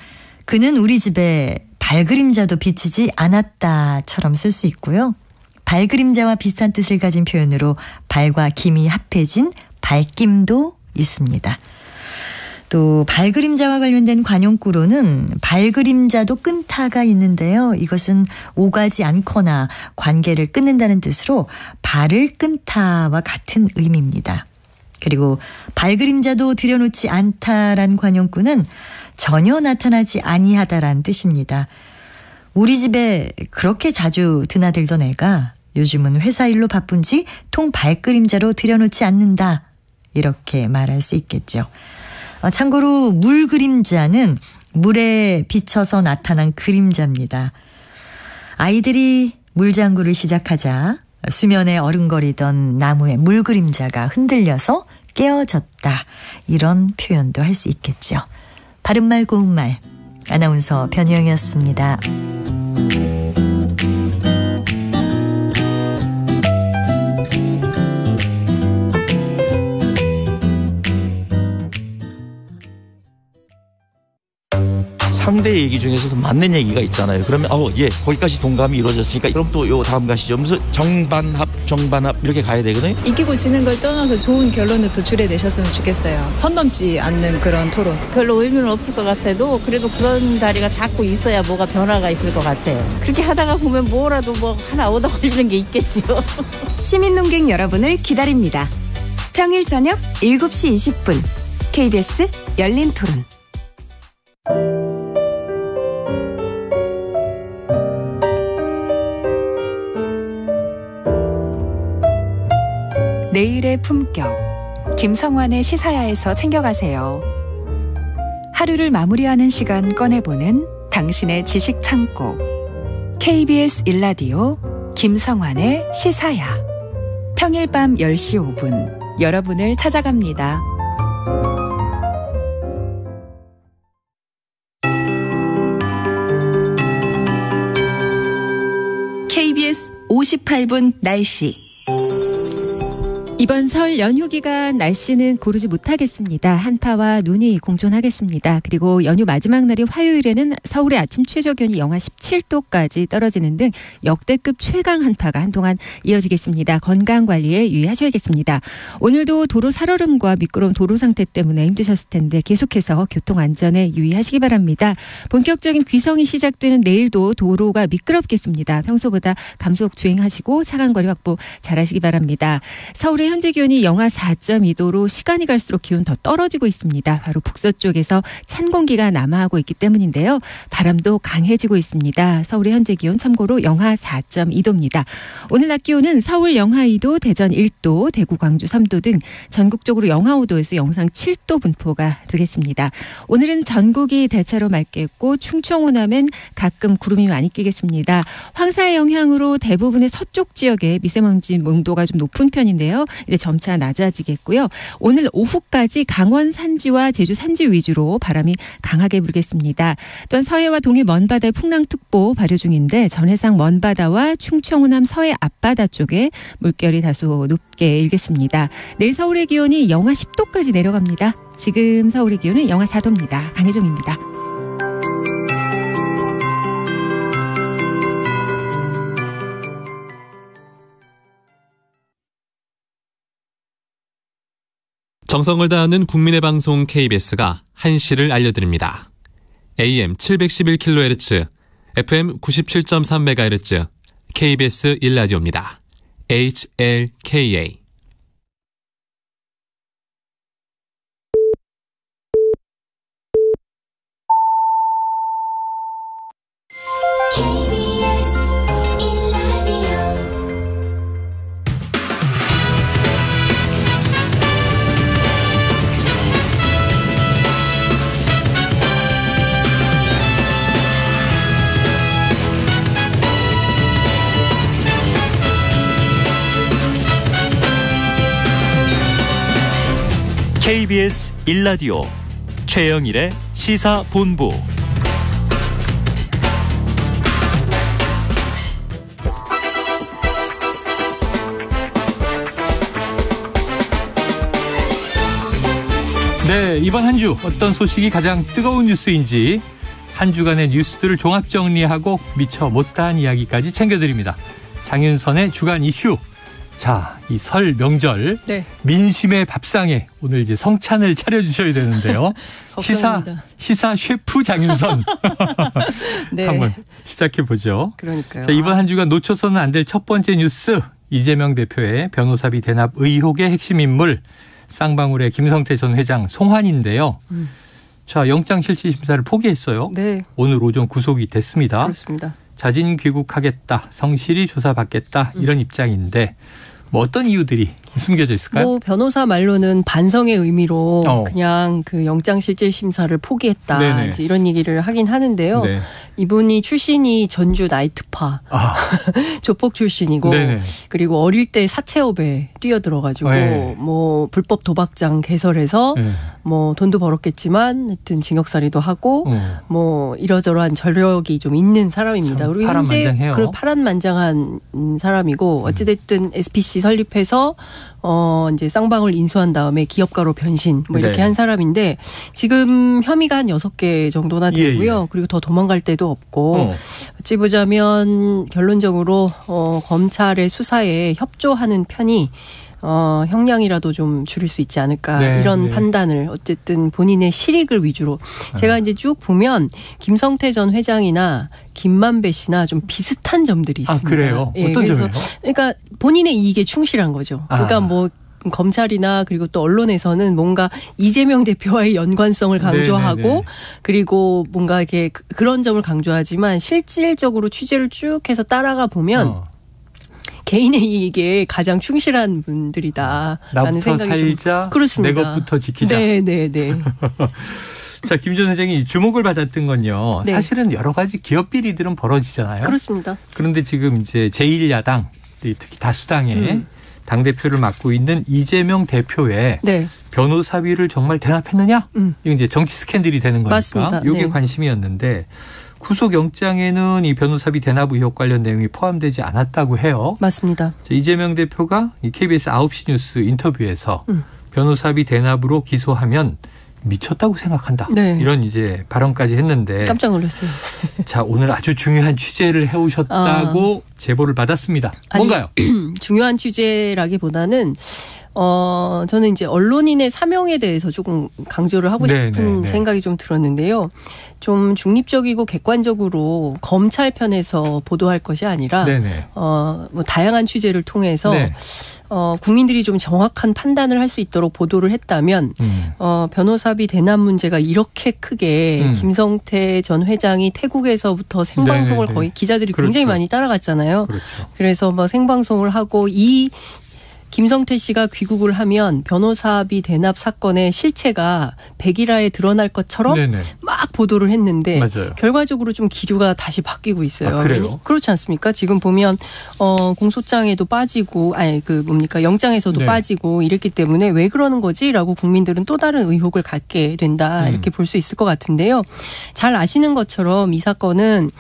그는 우리 집에 발 그림자도 비치지 않았다처럼 쓸 수 있고요. 발 그림자와 비슷한 뜻을 가진 표현으로 발과 김이 합해진 발김도 있습니다. 또 발그림자와 관련된 관용구로는 발그림자도 끊다가 있는데요. 이것은 오가지 않거나 관계를 끊는다는 뜻으로 발을 끊다와 같은 의미입니다. 그리고 발그림자도 들여놓지 않다란 관용구는 전혀 나타나지 아니하다란 뜻입니다. 우리 집에 그렇게 자주 드나들던 애가 요즘은 회사 일로 바쁜지 통 발그림자로 들여놓지 않는다. 이렇게 말할 수 있겠죠. 참고로 물 그림자는 물에 비쳐서 나타난 그림자입니다. 아이들이 물장구를 시작하자 수면에 어른거리던 나무의 물 그림자가 흔들려서 깨어졌다. 이런 표현도 할 수 있겠죠. 바른말 고운말 아나운서 변희영이었습니다. 상대 얘기 중에서도 맞는 얘기가 있잖아요. 그러면 예, 거기까지 동감이 이루어졌으니까 그럼 또 요 다음 가시죠. 무슨 정반합 이렇게 가야 되거든요. 이기고 지는 걸 떠나서 좋은 결론을 도출해내셨으면 좋겠어요. 선 넘지 않는 그런 토론. 별로 의미는 없을 것 같아도 그래도 그런 자리가 자꾸 있어야 뭐가 변화가 있을 것 같아요. 그렇게 하다가 보면 뭐라도 뭐 하나 얻어 걸리는 게 있겠죠. 시민논객 여러분을 기다립니다. 평일 저녁 7시 20분 KBS 열린 토론. 내일의 품격, 김성환의 시사야에서 챙겨가세요. 하루를 마무리하는 시간 꺼내보는 당신의 지식 창고. KBS 1라디오 김성환의 시사야. 평일 밤 10시 5분 여러분을 찾아갑니다. KBS 58분 날씨. 이번 설 연휴 기간 날씨는 고르지 못하겠습니다. 한파와 눈이 공존하겠습니다. 그리고 연휴 마지막 날인 화요일에는 서울의 아침 최저기온이 영하 17도까지 떨어지는 등 역대급 최강 한파가 한동안 이어지겠습니다. 건강관리에 유의하셔야겠습니다. 오늘도 도로 살얼음과 미끄러운 도로 상태 때문에 힘드셨을 텐데 계속해서 교통안전에 유의하시기 바랍니다. 본격적인 귀성이 시작되는 내일도 도로가 미끄럽겠습니다. 평소보다 감속 주행하시고 차간거리 확보 잘하시기 바랍니다. 서울의 현재 기온이 영하 4.2도로 시간이 갈수록 기온 더 떨어지고 있습니다. 바로 북서쪽에서 찬 공기가 남하하고 있기 때문인데요. 바람도 강해지고 있습니다. 서울의 현재 기온 참고로 영하 4.2도입니다. 오늘 낮 기온은 서울 영하 2도, 대전 1도, 대구, 광주 3도 등 전국적으로 영하 5도에서 영상 7도 분포가 되겠습니다. 오늘은 전국이 대체로 맑겠고 충청 호남엔 가끔 구름이 많이 끼겠습니다. 황사의 영향으로 대부분의 서쪽 지역에 미세먼지 농도가 좀 높은 편인데요. 이제 점차 낮아지겠고요. 오늘 오후까지 강원 산지와 제주 산지 위주로 바람이 강하게 불겠습니다. 또한 서해와 동해 먼바다에 풍랑특보 발효 중인데 전해상 먼바다와 충청 호남 서해 앞바다 쪽에 물결이 다소 높게 일겠습니다. 내일 서울의 기온이 영하 10도까지 내려갑니다. 지금 서울의 기온은 영하 4도입니다. 강혜종입니다. 정성을 다하는 국민의 방송 KBS가 한시를 알려드립니다. AM 711kHz, FM 97.3MHz, KBS 1라디오입니다. HLKA. KBS 1라디오 최영일의 시사본부. 네, 이번 한 주 어떤 소식이 가장 뜨거운 뉴스인지 한 주간의 뉴스들을 종합 정리하고 미처 못다한 이야기까지 챙겨드립니다. 장윤선의 주간 이슈. 자, 이 설 명절 네. 민심의 밥상에 오늘 이제 성찬을 차려주셔야 되는데요. 시사 셰프 장윤선. 네. 한번 시작해 보죠. 그러니까요. 자, 이번 한 주간 놓쳐서는 안 될 첫 번째 뉴스. 이재명 대표의 변호사비 대납 의혹의 핵심 인물. 쌍방울의 김성태 전 회장 송환인데요. 자, 영장실질심사를 포기했어요. 네. 오늘 오전 구속이 됐습니다. 그렇습니다. 자진 귀국하겠다, 성실히 조사받겠다 이런 입장인데 뭐 어떤 이유들이 숨겨져 있을까요? 뭐 변호사 말로는 반성의 의미로 그냥 그 영장실질심사를 포기했다. 네네. 이제 이런 얘기를 하긴 하는데요. 네. 이분이 출신이 전주 나이트파 조폭 출신이고 네네. 그리고 어릴 때 사채업에 뛰어들어가지고 네. 뭐 불법 도박장 개설해서 네. 뭐 돈도 벌었겠지만 하여튼 징역살이도 하고 뭐 이러저러한 저력이 좀 있는 사람입니다. 그리고 현재 그 파란만장한 사람이고 어찌됐든 SPC 설립해서 이제 쌍방울 인수한 다음에 기업가로 변신 뭐 이렇게 네. 한 사람인데 지금 혐의가 한 6개 정도나 되고요. 예. 그리고 더 도망갈 데도 없고 어찌 보자면 결론적으로 검찰의 수사에 협조하는 편이 형량이라도 좀 줄일 수 있지 않을까 네, 이런 네. 판단을 어쨌든 본인의 실익을 위주로 제가 이제 쭉 보면 김성태 전 회장이나 김만배 씨나 좀 비슷한 점들이 있습니다. 아, 그래요? 예, 어떤 점이요? 그러니까 본인의 이익에 충실한 거죠. 그러니까 뭐 검찰이나 그리고 또 언론에서는 뭔가 이재명 대표와의 연관성을 강조하고 네네네. 그리고 뭔가 이렇게 그런 점을 강조하지만 실질적으로 취재를 쭉 해서 따라가 보면 개인의 이익에 가장 충실한 분들이다라는 나부터 생각이 살자, 좀 그렇습니다. 내 것부터 지키자. 네. 자, 김 전 회장이 주목을 받았던 건요. 네. 사실은 여러 가지 기업 비리들은 벌어지잖아요. 그렇습니다. 그런데 지금 이제 제1야당, 특히 다수당의 당대표를 맡고 있는 이재명 대표의 네. 변호사비를 정말 대납했느냐? 이건 이제 정치 스캔들이 되는 거니까. 맞습니다. 이게 네. 관심이었는데 구속영장에는 이 변호사비 대납 의혹 관련 내용이 포함되지 않았다고 해요. 맞습니다. 이재명 대표가 이 KBS 9시 뉴스 인터뷰에서 변호사비 대납으로 기소하면 미쳤다고 생각한다. 네. 이런 이제 발언까지 했는데 깜짝 놀랐어요. 자, 오늘 아주 중요한 취재를 해오셨다고 제보를 받았습니다. 뭔가요? 중요한 취재라기보다는 저는 이제 언론인의 사명에 대해서 조금 강조를 하고 싶은 생각이 좀 들었는데요. 좀 중립적이고 객관적으로 검찰 편에서 보도할 것이 아니라 뭐 다양한 취재를 통해서 국민들이 좀 정확한 판단을 할 수 있도록 보도를 했다면 변호사비 대납 문제가 이렇게 크게 김성태 전 회장이 태국에서부터 생방송을 거의 기자들이 굉장히 많이 따라갔잖아요. 그래서 뭐 생방송을 하고 이 김성태 씨가 귀국을 하면 변호사비 대납 사건의 실체가 백일화에 드러날 것처럼 막 보도를 했는데 결과적으로 좀 기류가 다시 바뀌고 있어요. 아, 그래요? 그렇지 않습니까? 지금 보면 공소장에도 빠지고 영장에서도 빠지고 이랬기 때문에 왜 그러는 거지라고 국민들은 또 다른 의혹을 갖게 된다 이렇게 볼 수 있을 것 같은데요. 잘 아시는 것처럼 이 사건은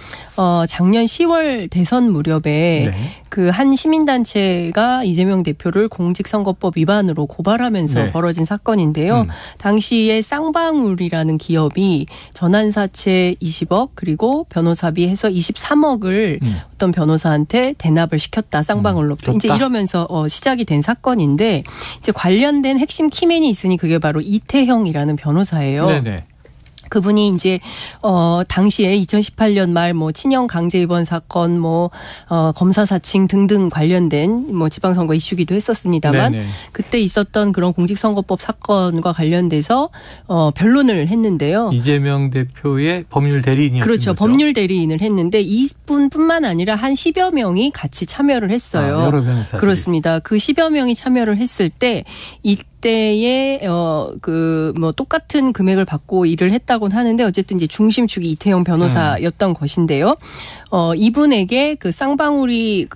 작년 10월 대선 무렵에 그 한 시민단체가 이재명 대표를 공직선거법 위반으로 고발하면서 벌어진 사건인데요. 당시에 쌍방울이라는 기업이 전환사채 20억 그리고 변호사비 해서 23억을 어떤 변호사한테 대납을 시켰다. 쌍방울로부터. 이제 이러면서 시작이 된 사건인데 이제 관련된 핵심 키맨이 있으니 그게 바로 이태형이라는 변호사예요. 네네. 그분이 이제 당시에 2018년 말 뭐 친형 강제 입원 사건 뭐 검사 사칭 등등 관련된 뭐 지방선거 이슈기도 했었습니다만 그때 있었던 그런 공직선거법 사건과 관련돼서 변론을 했는데요. 이재명 대표의 법률 대리인이었던 그렇죠. 거죠. 법률 대리인을 했는데 이분뿐만 아니라 한 10여 명이 같이 참여를 했어요. 여러 변호사들이. 그렇습니다. 그 10여 명이 참여를 했을 때 이때에 뭐 똑같은 금액을 받고 일을 했다고는 하는데 어쨌든 이제 중심축이 이태영 변호사였던 것인데요. 이분에게 그 쌍방울이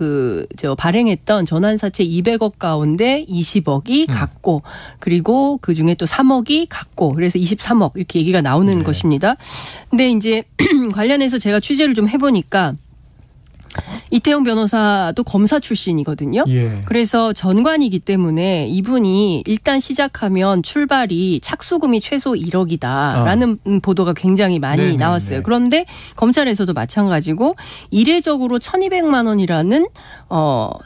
발행했던 전환사채 200억 가운데 20억이 갔고 그리고 그 중에 또 3억이 갔고 그래서 23억 이렇게 얘기가 나오는 것입니다. 근데 이제 관련해서 제가 취재를 좀 해보니까 이태영 변호사도 검사 출신이거든요. 예. 그래서 전관이기 때문에 이분이 일단 시작하면 출발이 착수금이 최소 1억이다라는 보도가 굉장히 많이 네네네. 나왔어요. 그런데 검찰에서도 마찬가지고 이례적으로 1,200만 원이라는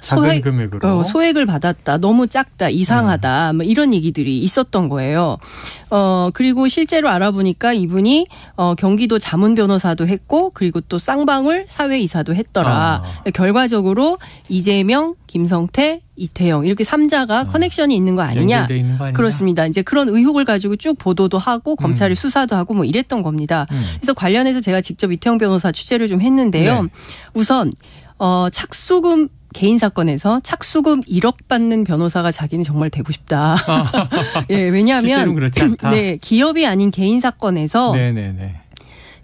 작은 금액으로 소액을 받았다. 너무 작다. 이상하다. 뭐 이런 얘기들이 있었던 거예요. 그리고 실제로 알아보니까 이분이 경기도 자문 변호사도 했고 그리고 또 쌍방울 사회이사도 했더라. 결과적으로 이재명, 김성태, 이태영 이렇게 3자가 커넥션이 있는 거 아니냐. 있는 거 아니냐. 그렇습니다. 이제 그런 의혹을 가지고 쭉 보도도 하고 검찰이 수사도 하고 뭐 이랬던 겁니다. 그래서 관련해서 제가 직접 이태영 변호사 취재를 좀 했는데요. 네. 우선 착수금 개인 사건에서 착수금 1억 받는 변호사가 자기는 정말 되고 싶다. 예, 왜냐하면 그렇지 않다. 네, 기업이 아닌 개인 사건에서 네네네.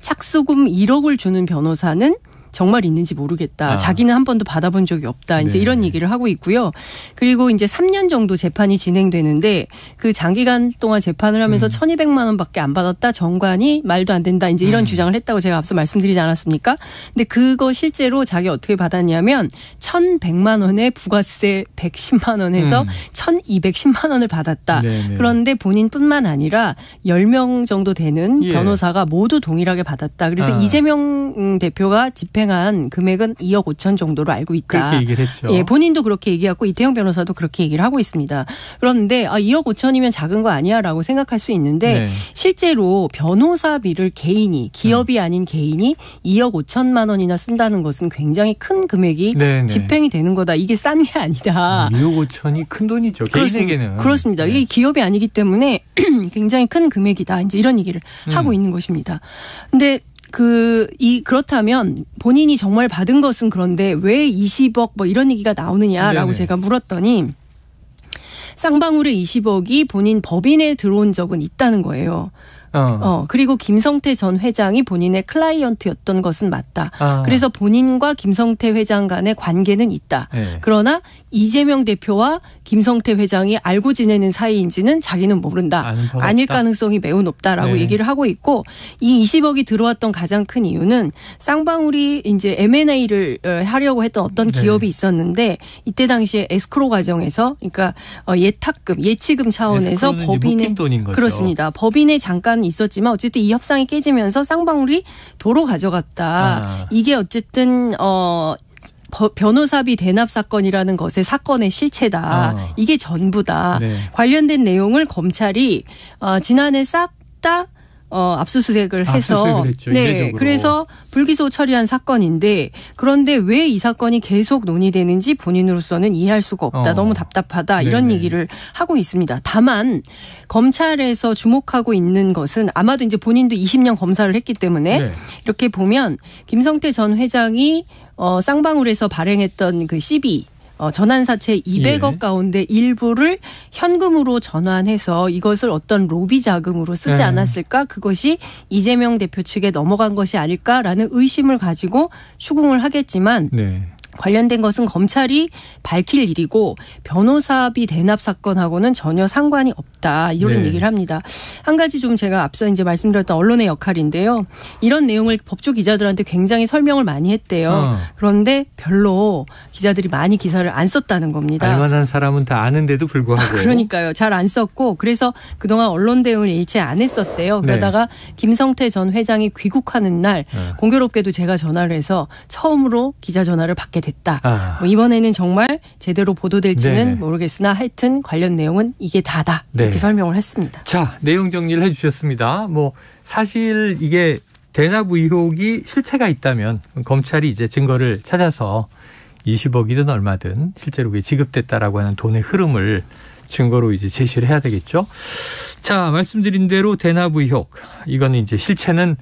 착수금 1억을 주는 변호사는 정말 있는지 모르겠다. 자기는 한 번도 받아본 적이 없다. 이제 네. 이런 얘기를 하고 있고요. 그리고 이제 3년 정도 재판이 진행되는데 그 장기간 동안 재판을 하면서 1,200만 원밖에 안 받았다. 정관이 말도 안 된다. 이제 이런 주장을 했다고 제가 앞서 말씀드리지 않았습니까? 근데 그거 실제로 자기 어떻게 받았냐면 1,100만 원에 부가세 110만 원에서 1,210만 원을 받았다. 네네. 그런데 본인뿐만 아니라 10명 정도 되는 변호사가 모두 동일하게 받았다. 그래서 이재명 대표가 집행한 금액은 2억 5천 정도로 알고 있다. 그렇게 얘기를 했죠. 예, 본인도 그렇게 얘기하고 이태영 변호사도 그렇게 얘기를 하고 있습니다. 그런데 2억 5천이면 작은 거 아니야라고 생각할 수 있는데 네. 실제로 변호사비를 개인이 기업이 아닌 개인이 2억 5천만 원이나 쓴다는 것은 굉장히 큰 금액이 네네. 집행이 되는 거다. 이게 싼 게 아니다. 2억 5천이 큰 돈이죠. 개인에게는. 그렇습니다. 이게 기업이 아니기 때문에 굉장히 큰 금액이다. 이제 이런 얘기를 하고 있는 것입니다. 근데 그렇다면 본인이 정말 받은 것은 그런데 왜 20억 뭐 이런 얘기가 나오느냐라고 네네. 제가 물었더니 쌍방울의 20억이 본인 법인에 들어온 적은 있다는 거예요. 그리고 김성태 전 회장이 본인의 클라이언트였던 것은 맞다. 그래서 본인과 김성태 회장 간의 관계는 있다. 네. 그러나 이재명 대표와 김성태 회장이 알고 지내는 사이인지는 자기는 모른다. 아닐 가능성이 매우 높다라고 네. 얘기를 하고 있고 이 20억이 들어왔던 가장 큰 이유는 쌍방울이 이제 M&A를 하려고 했던 어떤 기업이 있었는데 이때 당시에 에스크로 과정에서 그러니까 예치금 차원에서 법인에 돈인 거죠. 그렇습니다. 법인에 잠깐 있었지만 어쨌든 이 협상이 깨지면서 쌍방울이 도로 가져갔다. 이게 어쨌든 변호사비 대납 사건이라는 것의 사건의 실체다. 이게 전부다. 네. 관련된 내용을 검찰이 지난해 싹 다 압수수색을 해서 이례적으로. 그래서 불기소 처리한 사건인데 그런데 왜 이 사건이 계속 논의되는지 본인으로서는 이해할 수가 없다. 너무 답답하다. 이런 네네. 얘기를 하고 있습니다. 다만 검찰에서 주목하고 있는 것은 아마도 이제 본인도 20년 검사를 했기 때문에 이렇게 보면 김성태 전 회장이 쌍방울에서 발행했던 그 CB 전환사채 200억 가운데 일부를 현금으로 전환해서 이것을 어떤 로비 자금으로 쓰지 않았을까? 그것이 이재명 대표 측에 넘어간 것이 아닐까라는 의심을 가지고 추궁을 하겠지만 관련된 것은 검찰이 밝힐 일이고 변호사비 대납 사건하고는 전혀 상관이 없다. 이런 얘기를 합니다. 한 가지 좀 제가 앞서 이제 말씀드렸던 언론의 역할인데요. 이런 내용을 법조 기자들한테 굉장히 설명을 많이 했대요. 그런데 별로 기자들이 많이 기사를 안 썼다는 겁니다. 알만한 사람은 다 아는데도 불구하고. 그러니까요. 잘 안 썼고 그래서 그동안 언론 대응을 일체 안 했었대요. 그러다가 김성태 전 회장이 귀국하는 날 공교롭게도 제가 전화를 해서 처음으로 기자 전화를 받게 됐다. 뭐 이번에는 정말 제대로 보도될지는 모르겠으나 하여튼 관련 내용은 이게 다다. 이렇게 설명을 했습니다. 자, 내용 정리를 해 주셨습니다. 뭐 사실 이게 대납 의혹이 실체가 있다면 검찰이 이제 증거를 찾아서 20억이든 얼마든 실제로 그게 지급됐다라고 하는 돈의 흐름을 증거로 이제 제시를 해야 되겠죠. 자, 말씀드린 대로 대납 의혹. 이거는 이제 실체는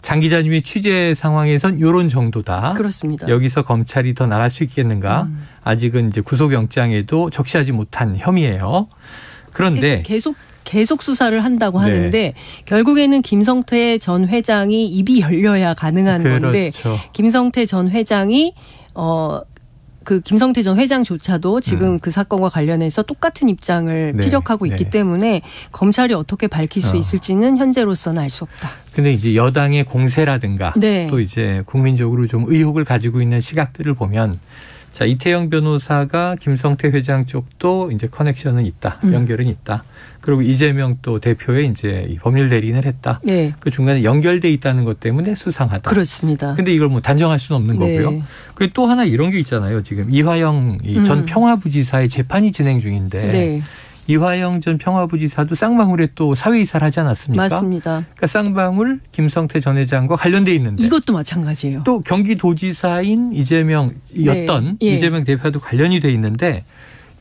장 기자님의 취재 상황에선 이런 정도다. 그렇습니다. 여기서 검찰이 더 나갈 수 있겠는가? 아직은 이제 구속영장에도 적시하지 못한 혐의예요. 그런데 계속 수사를 한다고 네. 하는데 결국에는 김성태 전 회장이 입이 열려야 가능한 그렇죠. 건데 김성태 전 회장이 김성태 전 회장조차도 지금 그 사건과 관련해서 똑같은 입장을 네. 피력하고 있기 때문에 검찰이 어떻게 밝힐 수 있을지는 현재로서는 알 수 없다. 근데 이제 여당의 공세라든가 네. 또 이제 국민적으로 좀 의혹을 가지고 있는 시각들을 보면 자, 이태영 변호사가 김성태 회장 쪽도 이제 커넥션은 있다. 연결은 있다. 그리고 이재명 또 대표의 이제 이 법률 대리인을 했다. 네. 그 중간에 연결돼 있다는 것 때문에 수상하다. 그렇습니다. 근데 이걸 뭐 단정할 수는 없는 네. 거고요. 그리고 또 하나 이런 게 있잖아요. 지금 이화영 전 평화부지사의 재판이 진행 중인데 네. 이화영 전 평화부지사도 쌍방울에 또 사회이사를 하지 않았습니까? 맞습니다. 그러니까 쌍방울 김성태 전 회장과 관련돼 있는데 이것도 마찬가지예요. 또 경기도지사인 이재명이었던 네. 예. 이재명 대표도 관련이 돼 있는데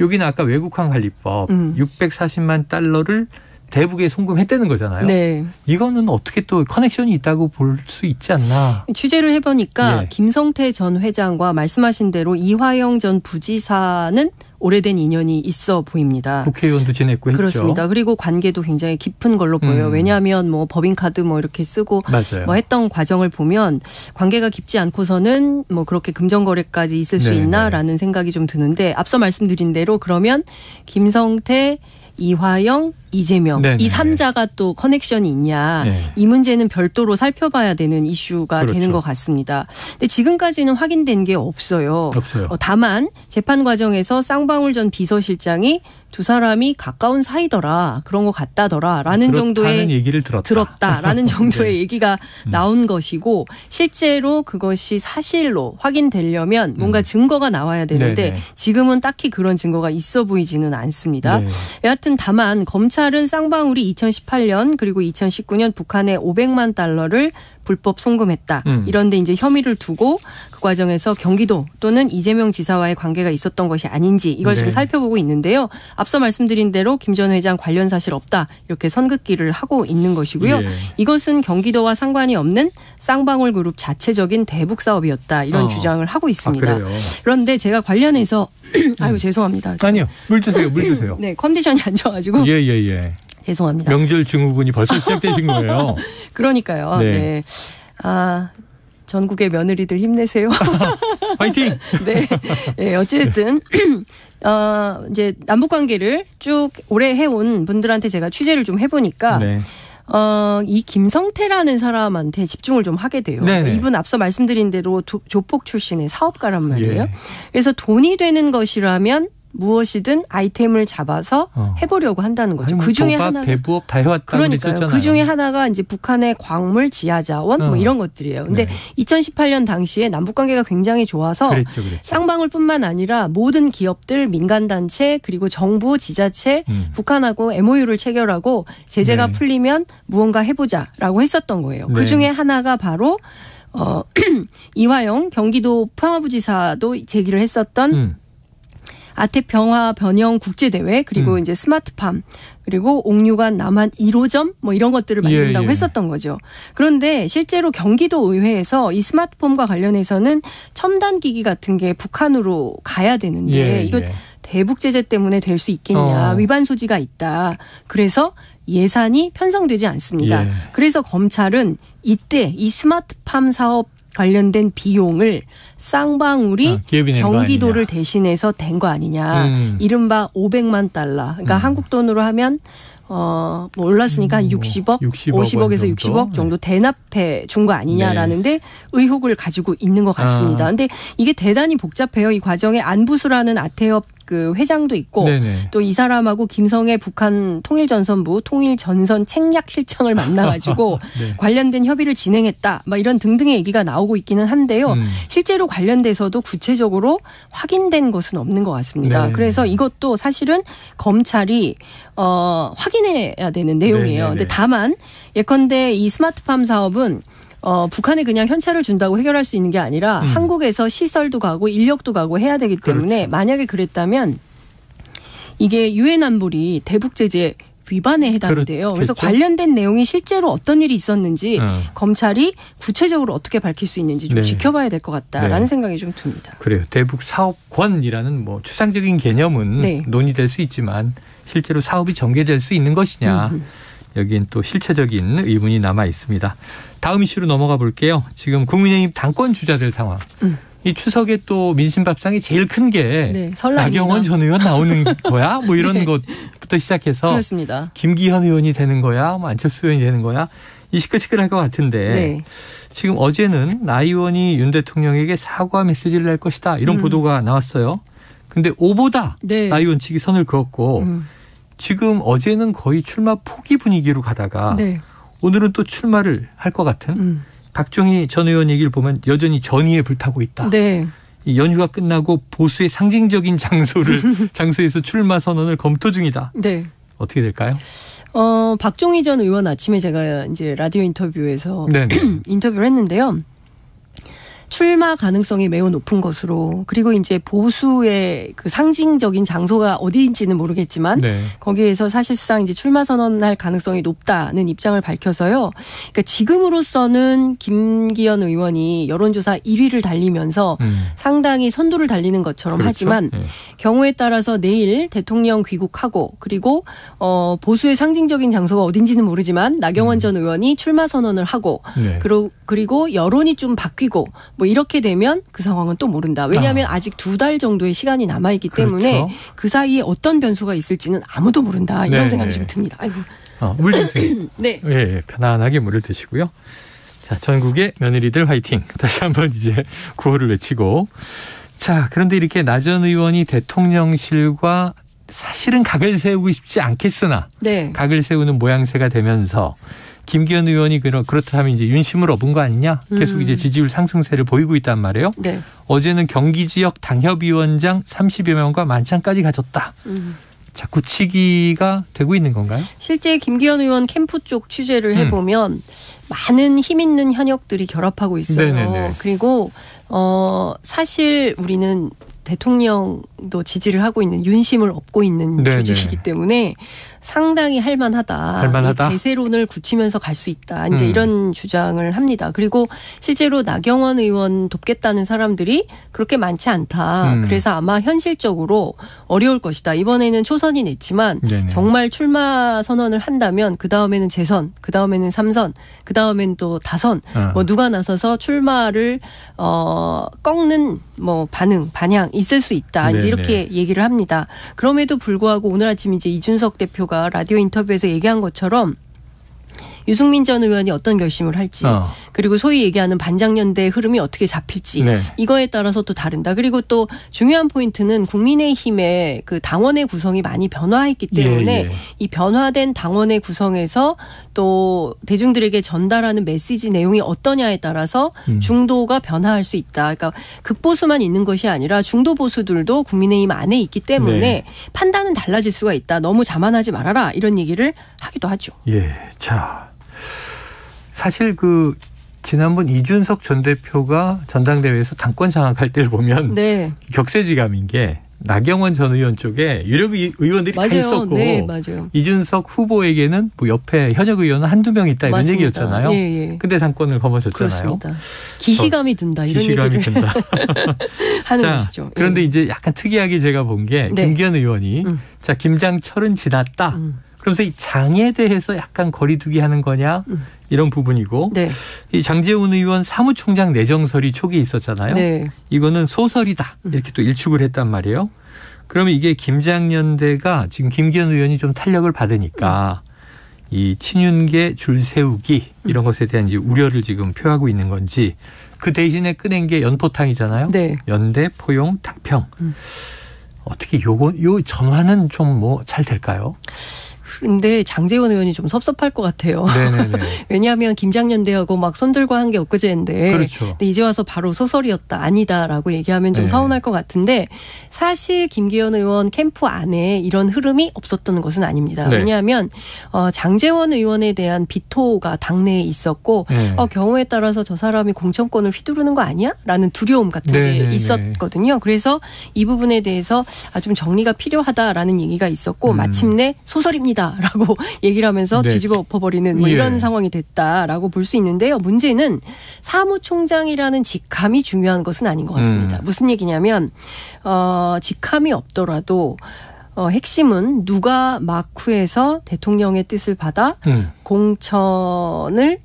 여기는 아까 외국환 관리법 640만 달러를 대북에 송금했다는 거잖아요. 네. 이거는 어떻게 또 커넥션이 있다고 볼 수 있지 않나. 취재를 해보니까 예. 김성태 전 회장과 말씀하신 대로 이화영 전 부지사는 오래된 인연이 있어 보입니다. 국회의원도 지냈고 했죠. 그렇습니다. 그리고 관계도 굉장히 깊은 걸로 보여요. 왜냐하면 뭐 법인카드 뭐 이렇게 쓰고 맞아요. 뭐 했던 과정을 보면 관계가 깊지 않고서는 뭐 그렇게 금전거래까지 있을 수 네, 있나라는 생각이 좀 드는데 앞서 말씀드린 대로 그러면 김성태, 이화영, 이재명 네네. 이 3자가 또 커넥션이 있냐 네. 이 문제는 별도로 살펴봐야 되는 이슈가 그렇죠. 되는 것 같습니다. 근데 지금까지는 확인된 게 없어요. 없어요. 다만 재판 과정에서 쌍방울 전 비서실장이 두 사람이 가까운 사이더라 그런 것 같다더라라는 정도의 얘기를 들었다라는 정도의 네. 얘기가 나온 것이고 실제로 그것이 사실로 확인되려면 뭔가 증거가 나와야 되는데 네네. 지금은 딱히 그런 증거가 있어 보이지는 않습니다. 네. 여하튼 다만 검찰은 쌍방울이 2018년 그리고 2019년 북한에 500만 달러를 불법 송금했다. 이런데 이제 혐의를 두고 그 과정에서 경기도 또는 이재명 지사와의 관계가 있었던 것이 아닌지 이걸 지금 네. 살펴보고 있는데요. 앞서 말씀드린 대로 김 전 회장 관련 사실 없다. 이렇게 선긋기를 하고 있는 것이고요. 예. 이것은 경기도와 상관이 없는 쌍방울 그룹 자체적인 대북 사업이었다. 이런 주장을 하고 있습니다. 그래요? 그런데 제가 관련해서 아유 죄송합니다. 아니요. 물 드세요. 물 드세요. 네, 컨디션이 안 좋아가지고 예. 죄송합니다. 명절 증후군이 벌써 시작되신 거예요. 그러니까요. 네. 네. 전국의 며느리들 힘내세요. 화이팅! 네. 네. 어쨌든, 이제 남북 관계를 쭉 오래 해온 분들한테 제가 취재를 좀 해보니까, 네. 이 김성태라는 사람한테 집중을 좀 하게 돼요. 그러니까 이분 앞서 말씀드린 대로 조폭 출신의 사업가란 말이에요. 예. 그래서 돈이 되는 것이라면 무엇이든 아이템을 잡아서 해보려고 한다는 거죠. 뭐 그 중에 도박, 하나 대부업 다 해왔다고 그러니까요. 그랬잖아요. 그 중에 하나가 이제 북한의 광물, 지하자원 뭐 이런 것들이에요. 근데 2018년 당시에 남북 관계가 굉장히 좋아서 그랬죠. 쌍방울뿐만 아니라 모든 기업들, 민간단체 그리고 정부, 지자체 북한하고 MOU를 체결하고 제재가 네. 풀리면 무언가 해보자라고 했었던 거예요. 네. 그 중에 하나가 바로 이화영 경기도 평화부지사도 제기를 했었던 아태평화 변형 국제대회 그리고 이제 스마트팜 그리고 옥류관 남한 1호점 뭐 이런 것들을 만든다고 했었던 거죠. 그런데 실제로 경기도 의회에서 이 스마트팜과 관련해서는 첨단 기기 같은 게 북한으로 가야 되는데 이거 대북 제재 때문에 될 수 있겠냐. 위반 소지가 있다. 그래서 예산이 편성되지 않습니다. 그래서 검찰은 이때 이 스마트팜 사업 관련된 비용을 쌍방울이 경기도를 대신해서 댄 거 아니냐. 이른바 500만 달러. 그러니까 한국 돈으로 하면 뭐 올랐으니까 한 60억, 50억에서 60억 정도 대납해 준 거 아니냐라는데 의혹을 가지고 있는 것 같습니다. 근데 이게 대단히 복잡해요. 이 과정에 안부수라는 아태협 그 회장도 있고 또 이 사람하고 김성애 북한 통일전선부 통일전선 책략 실장을 만나가지고 관련된 협의를 진행했다. 막 이런 등등의 얘기가 나오고 있기는 한데요. 실제로 관련돼서도 구체적으로 확인된 것은 없는 것 같습니다. 그래서 이것도 사실은 검찰이 확인해야 되는 내용이에요. 근데 다만 예컨대 이 스마트팜 사업은 북한에 그냥 현찰을 준다고 해결할 수 있는 게 아니라 한국에서 시설도 가고 인력도 가고 해야 되기 때문에 만약에 그랬다면 이게 유엔 안보리 대북 제재 위반에 해당이 돼요. 그래서 관련된 내용이 실제로 어떤 일이 있었는지 검찰이 구체적으로 어떻게 밝힐 수 있는지 좀 지켜봐야 될 것 같다라는 생각이 좀 듭니다. 그래요. 대북 사업권이라는 뭐 추상적인 개념은 논의될 수 있지만 실제로 사업이 전개될 수 있는 것이냐. 여기엔 또 실체적인 의문이 남아 있습니다. 다음 이슈로 넘어가 볼게요. 지금 국민의힘 당권 주자들 상황. 이 추석에 또 민심밥상이 제일 큰 게 나경원 전 의원 나오는 거야? 뭐 이런 것부터 시작해서 그렇습니다. 김기현 의원이 되는 거야? 뭐 안철수 의원이 되는 거야? 이 시끌시끌할 것 같은데 지금 어제는 나 의원이 윤 대통령에게 사과 메시지를 낼 것이다. 이런 보도가 나왔어요. 근데 오보다 나 의원 측이 선을 그었고 지금 어제는 거의 출마 포기 분위기로 가다가 오늘은 또 출마를 할 것 같은 박종희 전 의원 얘기를 보면 여전히 전의에 불타고 있다. 이 연휴가 끝나고 보수의 상징적인 장소에서 출마 선언을 검토 중이다. 어떻게 될까요? 박종희 전 의원 아침에 제가 이제 라디오 인터뷰에서 인터뷰를 했는데요. 출마 가능성이 매우 높은 것으로 그리고 이제 보수의 그 상징적인 장소가 어디인지는 모르겠지만 거기에서 사실상 이제 출마 선언할 가능성이 높다는 입장을 밝혀서요. 그러니까 지금으로서는 김기현 의원이 여론조사 1위를 달리면서 상당히 선두를 달리는 것처럼 하지만 경우에 따라서 내일 대통령 귀국하고 그리고 보수의 상징적인 장소가 어딘지는 모르지만 나경원 전 의원이 출마 선언을 하고 그리고 여론이 좀 바뀌고 뭐 이렇게 되면 그 상황은 또 모른다. 왜냐하면 아직 2달 정도의 시간이 남아있기 때문에 그 사이에 어떤 변수가 있을지는 아무도 모른다. 이런 생각이 좀 듭니다. 아이고. 물 드세요. 편안하게 물을 드시고요. 자, 전국의 며느리들 화이팅. 다시 한번 이제 구호를 외치고. 자, 그런데 이렇게 나 전 의원이 대통령실과 사실은 각을 세우고 싶지 않겠으나 각을 세우는 모양새가 되면서 김기현 의원이 그렇다면 이제 윤심을 얻은 거 아니냐? 계속 이제 지지율 상승세를 보이고 있단 말이에요. 어제는 경기 지역 당협위원장 30여 명과 만찬까지 가졌다. 자, 굳히기가 되고 있는 건가요? 실제 김기현 의원 캠프 쪽 취재를 해보면 많은 힘 있는 현역들이 결합하고 있어요. 그리고 사실 우리는 대통령도 지지를 하고 있는 윤심을 얻고 있는 조직이기 때문에 상당히 할만하다. 대세론을 굳히면서 갈 수 있다. 이제 이런 주장을 합니다. 그리고 실제로 나경원 의원 돕겠다는 사람들이 그렇게 많지 않다. 그래서 아마 현실적으로 어려울 것이다. 이번에는 초선이 냈지만 정말 출마 선언을 한다면 그 다음에는 재선, 그 다음에는 3선, 그 다음에는 또 다선. 뭐 누가 나서서 출마를 꺾는 뭐 반향 있을 수 있다. 이제 이렇게 얘기를 합니다. 그럼에도 불구하고 오늘 아침 이제 이준석 대표가 라디오 인터뷰에서 얘기한 것처럼 유승민 전 의원이 어떤 결심을 할지 그리고 소위 얘기하는 반장년대의 흐름이 어떻게 잡힐지 이거에 따라서 또 다른다. 그리고 또 중요한 포인트는 국민의힘의 그 당원의 구성이 많이 변화했기 때문에 이 변화된 당원의 구성에서 또 대중들에게 전달하는 메시지 내용이 어떠냐에 따라서 중도가 변화할 수 있다. 그러니까 극보수만 있는 것이 아니라 중도 보수들도 국민의힘 안에 있기 때문에 판단은 달라질 수가 있다. 너무 자만하지 말아라. 이런 얘기를 하기도 하죠. 자. 사실 지난번 이준석 전 대표가 전당대회에서 당권 장악할 때를 보면 격세지감인 게 나경원 전 의원 쪽에 유력 의원들이 다 있었고 이준석 후보에게는 뭐 옆에 현역 의원은 한두 명 있다 이런 얘기였잖아요. 근데 당권을 거머쥐었잖아요. 기시감이 든다 이런 얘기를 하는 것이죠. 그런데 이제 약간 특이하게 제가 본 게 김기현 의원이 자 김장철은 지났다. 그러면서 이 장에 대해서 약간 거리두기 하는 거냐 이런 부분이고 이 장제원 의원 사무총장 내정설이 초기에 있었잖아요. 이거는 소설이다 이렇게 또 일축을 했단 말이에요. 그러면 이게 김장연대가 지금 김기현 의원이 좀 탄력을 받으니까 이 친윤계 줄 세우기 이런 것에 대한 이제 우려를 지금 표하고 있는 건지 그 대신에 꺼낸 게 연포탕이잖아요. 연대, 포용, 당평. 어떻게 요 전환은 좀 뭐 잘 될까요? 근데 장제원 의원이 좀 섭섭할 것 같아요. 왜냐하면 김장연대하고 막 손들고 한 게 엊그제인데 근데 이제 와서 바로 소설이었다 아니다라고 얘기하면 좀 서운할 것 같은데 사실 김기현 의원 캠프 안에 이런 흐름이 없었던 것은 아닙니다. 왜냐하면 장제원 의원에 대한 비토가 당내에 있었고 경우에 따라서 저 사람이 공천권을 휘두르는 거 아니야? 라는 두려움 같은 게 있었거든요. 그래서 이 부분에 대해서 좀 정리가 필요하다라는 얘기가 있었고 마침내 소설입니다. 됐다라고 얘기를 하면서 네. 뒤집어 엎어버리는 뭐 이런 상황이 됐다라고 볼 수 있는데요. 문제는 사무총장이라는 직함이 중요한 것은 아닌 것 같습니다. 무슨 얘기냐면 직함이 없더라도 핵심은 누가 마쿠에서 대통령의 뜻을 받아 공천에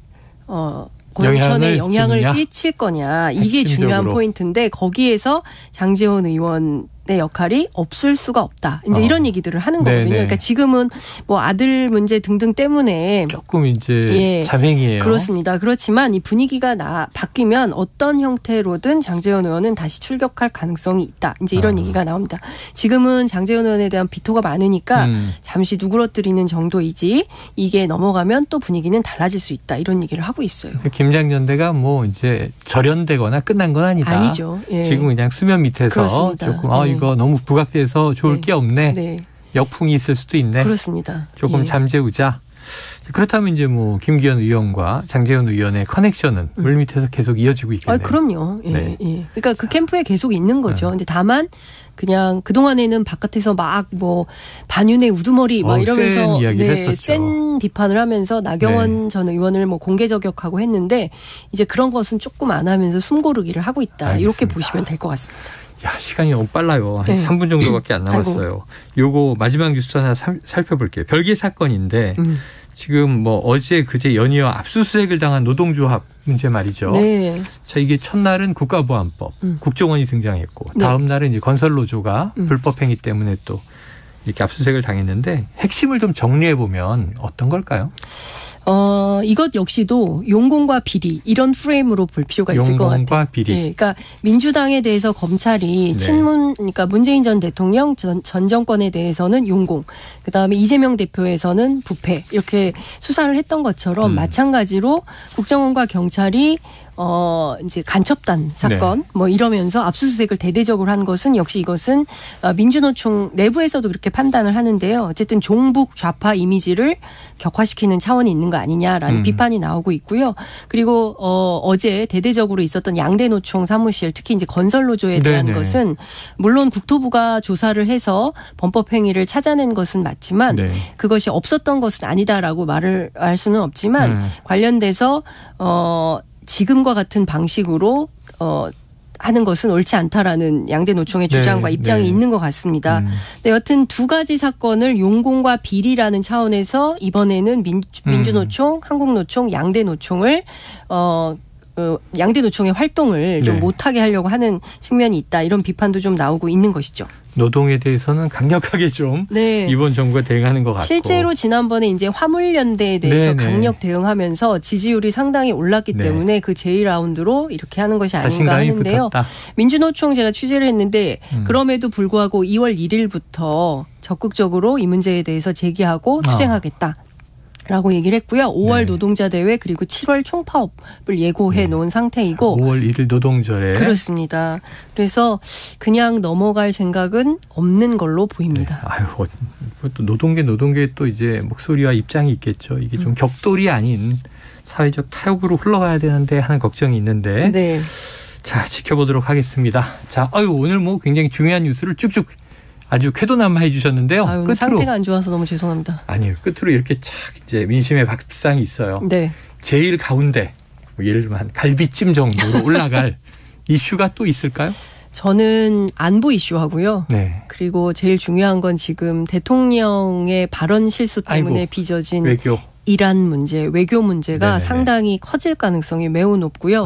영향을 끼칠 거냐. 이게 중요한 포인트인데 거기에서 장제원 의원의 역할이 없을 수가 없다. 이제 이런 얘기들을 하는 거거든요. 네네. 그러니까 지금은 뭐 아들 문제 등등 때문에 조금 이제 자맹이에요. 그렇습니다. 그렇지만 이 분위기가 바뀌면 어떤 형태로든 장제원 의원은 다시 출격할 가능성이 있다. 이제 이런 얘기가 나옵니다. 지금은 장제원 의원에 대한 비토가 많으니까 잠시 누그러뜨리는 정도이지 이게 넘어가면 또 분위기는 달라질 수 있다. 이런 얘기를 하고 있어요. 김장연대가 뭐 이제 절연되거나 끝난 건 아니다. 아니죠. 지금 그냥 수면 밑에서 그렇습니다. 조금 이거 너무 부각돼서 좋을 게 없네. 역풍이 있을 수도 있네. 그렇습니다. 조금 잠재우자. 그렇다면 이제 뭐 김기현 의원과 장제원 의원의 커넥션은 물밑에서 계속 이어지고 있겠네요. 그럼요. 그러니까 그 캠프에 계속 있는 거죠. 근데 다만 그냥 그동안에는 바깥에서 막 뭐 반윤의 우두머리 막 이러면서 센 비판을 하면서 나경원 전 의원을 뭐 공개 저격하고 했는데 이제 그런 것은 조금 안 하면서 숨고르기를 하고 있다. 알겠습니다. 이렇게 보시면 될 것 같습니다. 야, 시간이 너무 빨라요. 한 3분 정도밖에 안 남았어요. 요거 마지막 뉴스 하나 살펴볼게요. 별개 사건인데 지금 뭐 어제 그제 연이어 압수수색을 당한 노동조합 문제 말이죠. 네. 자, 이게 첫날은 국가보안법, 국정원이 등장했고 다음 날은 이제 건설노조가 불법행위 때문에 또 이렇게 압수수색을 당했는데 핵심을 좀 정리해 보면 어떤 걸까요? 이것 역시도 용공과 비리 이런 프레임으로 볼 필요가 있을 것 같아요. 용공과 비리. 그러니까 민주당에 대해서 검찰이 그러니까 문재인 전 대통령 전 정권에 대해서는 용공, 그다음에 이재명 대표에서는 부패 이렇게 수사를 했던 것처럼 마찬가지로 국정원과 경찰이 이제 간첩단 사건 뭐 이러면서 압수수색을 대대적으로 한 것은 역시 이것은 민주노총 내부에서도 그렇게 판단을 하는데요. 어쨌든 종북 좌파 이미지를 격화시키는 차원이 있는 거 아니냐라는 비판이 나오고 있고요. 그리고 어제 대대적으로 있었던 양대노총 사무실 특히 이제 건설노조에 대한 것은 물론 국토부가 조사를 해서 범법행위를 찾아낸 것은 맞지만 그것이 없었던 것은 아니다라고 말을 할 수는 없지만 관련돼서 지금과 같은 방식으로 하는 것은 옳지 않다라는 양대 노총의 주장과 입장이 있는 것 같습니다. 근데 여튼 두 가지 사건을 용공과 비리라는 차원에서 이번에는 민주노총, 한국노총, 양대 노총을 양대 노총의 활동을 좀 못하게 하려고 하는 측면이 있다. 이런 비판도 좀 나오고 있는 것이죠. 노동에 대해서는 강력하게 좀 이번 정부가 대응하는 것 같고. 실제로 지난번에 이제 화물연대에 대해서 강력 대응하면서 지지율이 상당히 올랐기 때문에 그 제2라운드로 이렇게 하는 것이 아닌가 하는데요. 붙었다. 민주노총 제가 취재를 했는데 그럼에도 불구하고 2월 1일부터 적극적으로 이 문제에 대해서 제기하고 투쟁하겠다. 라고 얘기를 했고요. 5월 노동자 대회 그리고 7월 총파업을 예고해 놓은 상태이고 5월 1일 노동절에 그렇습니다. 그래서 그냥 넘어갈 생각은 없는 걸로 보입니다. 아유, 또 노동계 또 이제 목소리와 입장이 있겠죠. 이게 좀 격돌이 아닌 사회적 타협으로 흘러가야 되는데 하는 걱정이 있는데 자, 지켜보도록 하겠습니다. 자, 오늘 뭐 굉장히 중요한 뉴스를 쭉쭉 아주 쾌도남해 주셨는데요. 끝으로 상태가 안 좋아서 너무 죄송합니다. 아니요. 끝으로 이렇게 착 이제 민심의 밥상이 있어요. 제일 가운데 뭐 예를 들면 한 갈비찜 정도로 올라갈 이슈가 또 있을까요? 저는 안보 이슈하고요. 그리고 제일 중요한 건 지금 대통령의 발언 실수 때문에 빚어진 이란 문제, 외교 문제가 상당히 커질 가능성이 매우 높고요.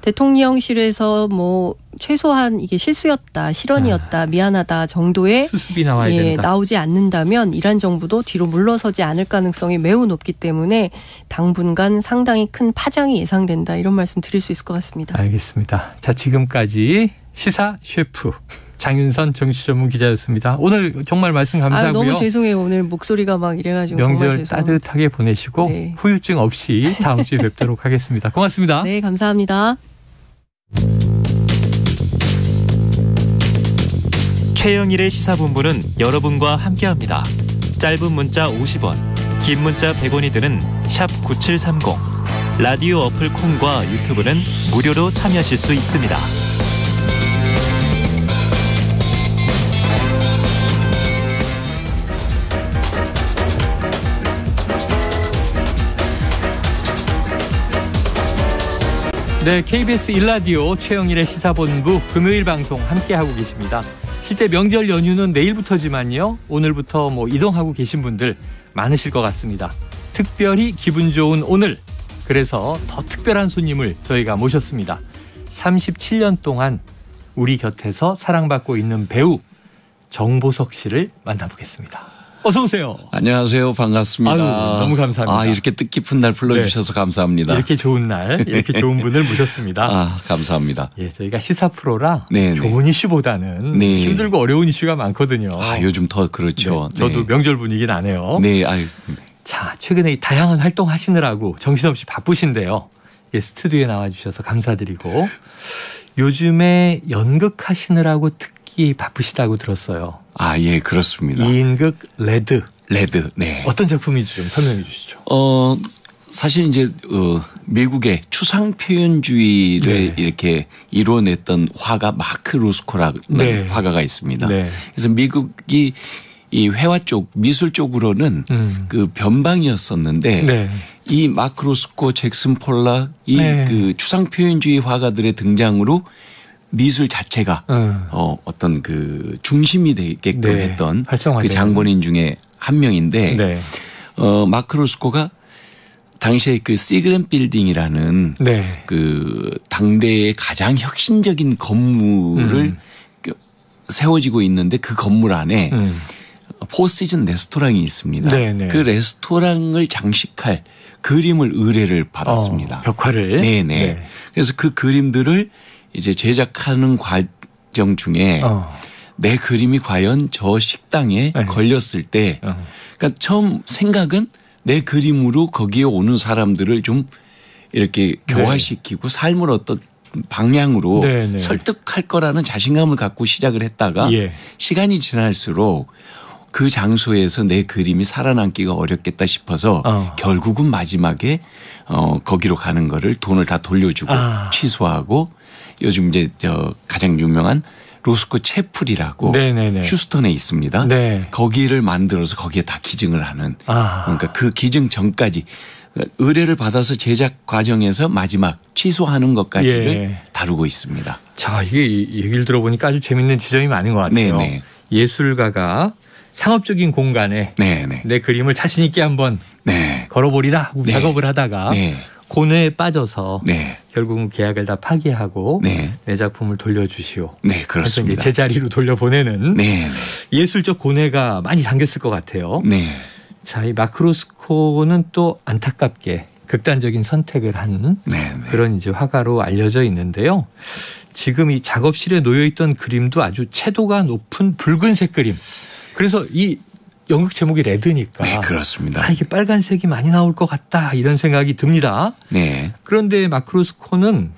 대통령실에서 뭐 최소한 이게 실수였다, 실언이었다, 미안하다 정도의 수습이 나와야 된다. 나오지 않는다면 이란 정부도 뒤로 물러서지 않을 가능성이 매우 높기 때문에 당분간 상당히 큰 파장이 예상된다. 이런 말씀 드릴 수 있을 것 같습니다. 알겠습니다. 자, 지금까지 시사 셰프 장윤선 정치전문기자였습니다. 오늘 정말 말씀 감사하고요. 너무 죄송해요. 오늘 목소리가 막 이래가지고 명절 따뜻하게 보내시고 후유증 없이 다음 주에 뵙도록 하겠습니다. 고맙습니다. 네, 감사합니다. 최영일의 시사본부는 여러분과 함께합니다. 짧은 문자 50원, 긴 문자 100원이 드는 샵 9730. 라디오 어플 콩과 유튜브는 무료로 참여하실 수 있습니다. 네, KBS 1라디오 최영일의 시사본부 금요일 방송 함께하고 계십니다. 실제 명절 연휴는 내일부터지만요. 오늘부터 이동하고 계신 분들 많으실 것 같습니다. 특별히 기분 좋은 오늘. 그래서 더 특별한 손님을 저희가 모셨습니다. 37년 동안 우리 곁에서 사랑받고 있는 배우 정보석 씨를 만나보겠습니다. 어서 오세요. 안녕하세요. 반갑습니다. 아유, 너무 감사합니다. 이렇게 뜻깊은 날 불러주셔서 네. 감사합니다. 이렇게 좋은 날, 이렇게 좋은 분을 모셨습니다. 감사합니다. 예, 저희가 시사 프로라 네네. 좋은 이슈보다는 네. 힘들고 어려운 이슈가 많거든요. 요즘 더 그렇죠. 네, 저도 네. 명절 분위기 나네요. 네. 자, 최근에 이 다양한 활동 하시느라고 정신없이 바쁘신데요. 예, 스튜디오에 나와주셔서 감사드리고 요즘에 연극 하시느라고 특히 바쁘시다고 들었어요. 예, 그렇습니다. 이인극 레드. 네. 어떤 작품인지 좀 설명해 주시죠. 사실 이제 미국의 추상 표현주의를 네. 이렇게 이뤄냈던 화가 마크 로스코라는 네. 화가가 있습니다. 네. 그래서 미국이 이 회화 쪽, 미술 쪽으로는 그 변방이었었는데 네. 이 마크 로스코, 잭슨 폴락 이 네. 그 추상 표현주의 화가들의 등장으로 미술 자체가 어떤 그 중심이 되게끔 네. 했던 활성화되는. 그 장본인 중에 한 명인데 네. 마크 로스코가 당시에 그 시그램 빌딩이라는 네. 그 당대의 가장 혁신적인 건물을 세워지고 있는데 그 건물 안에 포시즌 레스토랑이 있습니다. 네네. 그 레스토랑을 장식할 그림을 의뢰를 받았습니다. 벽화를. 네네. 네. 그래서 그 그림들을 이제 제작하는 과정 중에 내 그림이 과연 저 식당에 네. 걸렸을 때 그러니까 처음 생각은 내 그림으로 거기에 오는 사람들을 좀 이렇게 교화시키고 삶을 어떤 방향으로 네네. 설득할 거라는 자신감을 갖고 시작을 했다가 예. 시간이 지날수록 그 장소에서 내 그림이 살아남기가 어렵겠다 싶어서 결국은 마지막에 거기로 가는 거를 돈을 다 돌려주고 취소하고 요즘 이제 가장 유명한 로스코 채플이라고 네네네. 휴스턴에 있습니다. 네. 거기를 만들어서 거기에 다 기증을 하는 그러니까 그 기증 전까지 의뢰를 받아서 제작 과정에서 마지막 취소하는 것까지를 예. 다루고 있습니다. 자, 이게 얘기를 들어보니까 아주 재밌는 지점이 많은 것 같아요. 네네. 예술가가 상업적인 공간에 네네. 내 그림을 자신 있게 한번 네. 걸어보리라 하고 네. 작업을 하다가 네. 고뇌에 빠져서 네. 결국은 계약을 다 파기하고 네. 내 작품을 돌려주시오. 네, 그렇습니다. 이제 제자리로 돌려보내는 네. 예술적 고뇌가 많이 담겼을 것 같아요. 네. 자, 이 마크 로스코는 또 안타깝게 극단적인 선택을 한 그런 이제 화가로 알려져 있는데요. 지금 이 작업실에 놓여있던 그림도 아주 채도가 높은 붉은색 그림. 그래서 이 연극 제목이 레드니까. 네, 그렇습니다. 이게 빨간색이 많이 나올 것 같다 이런 생각이 듭니다. 네. 그런데 마크 로스코는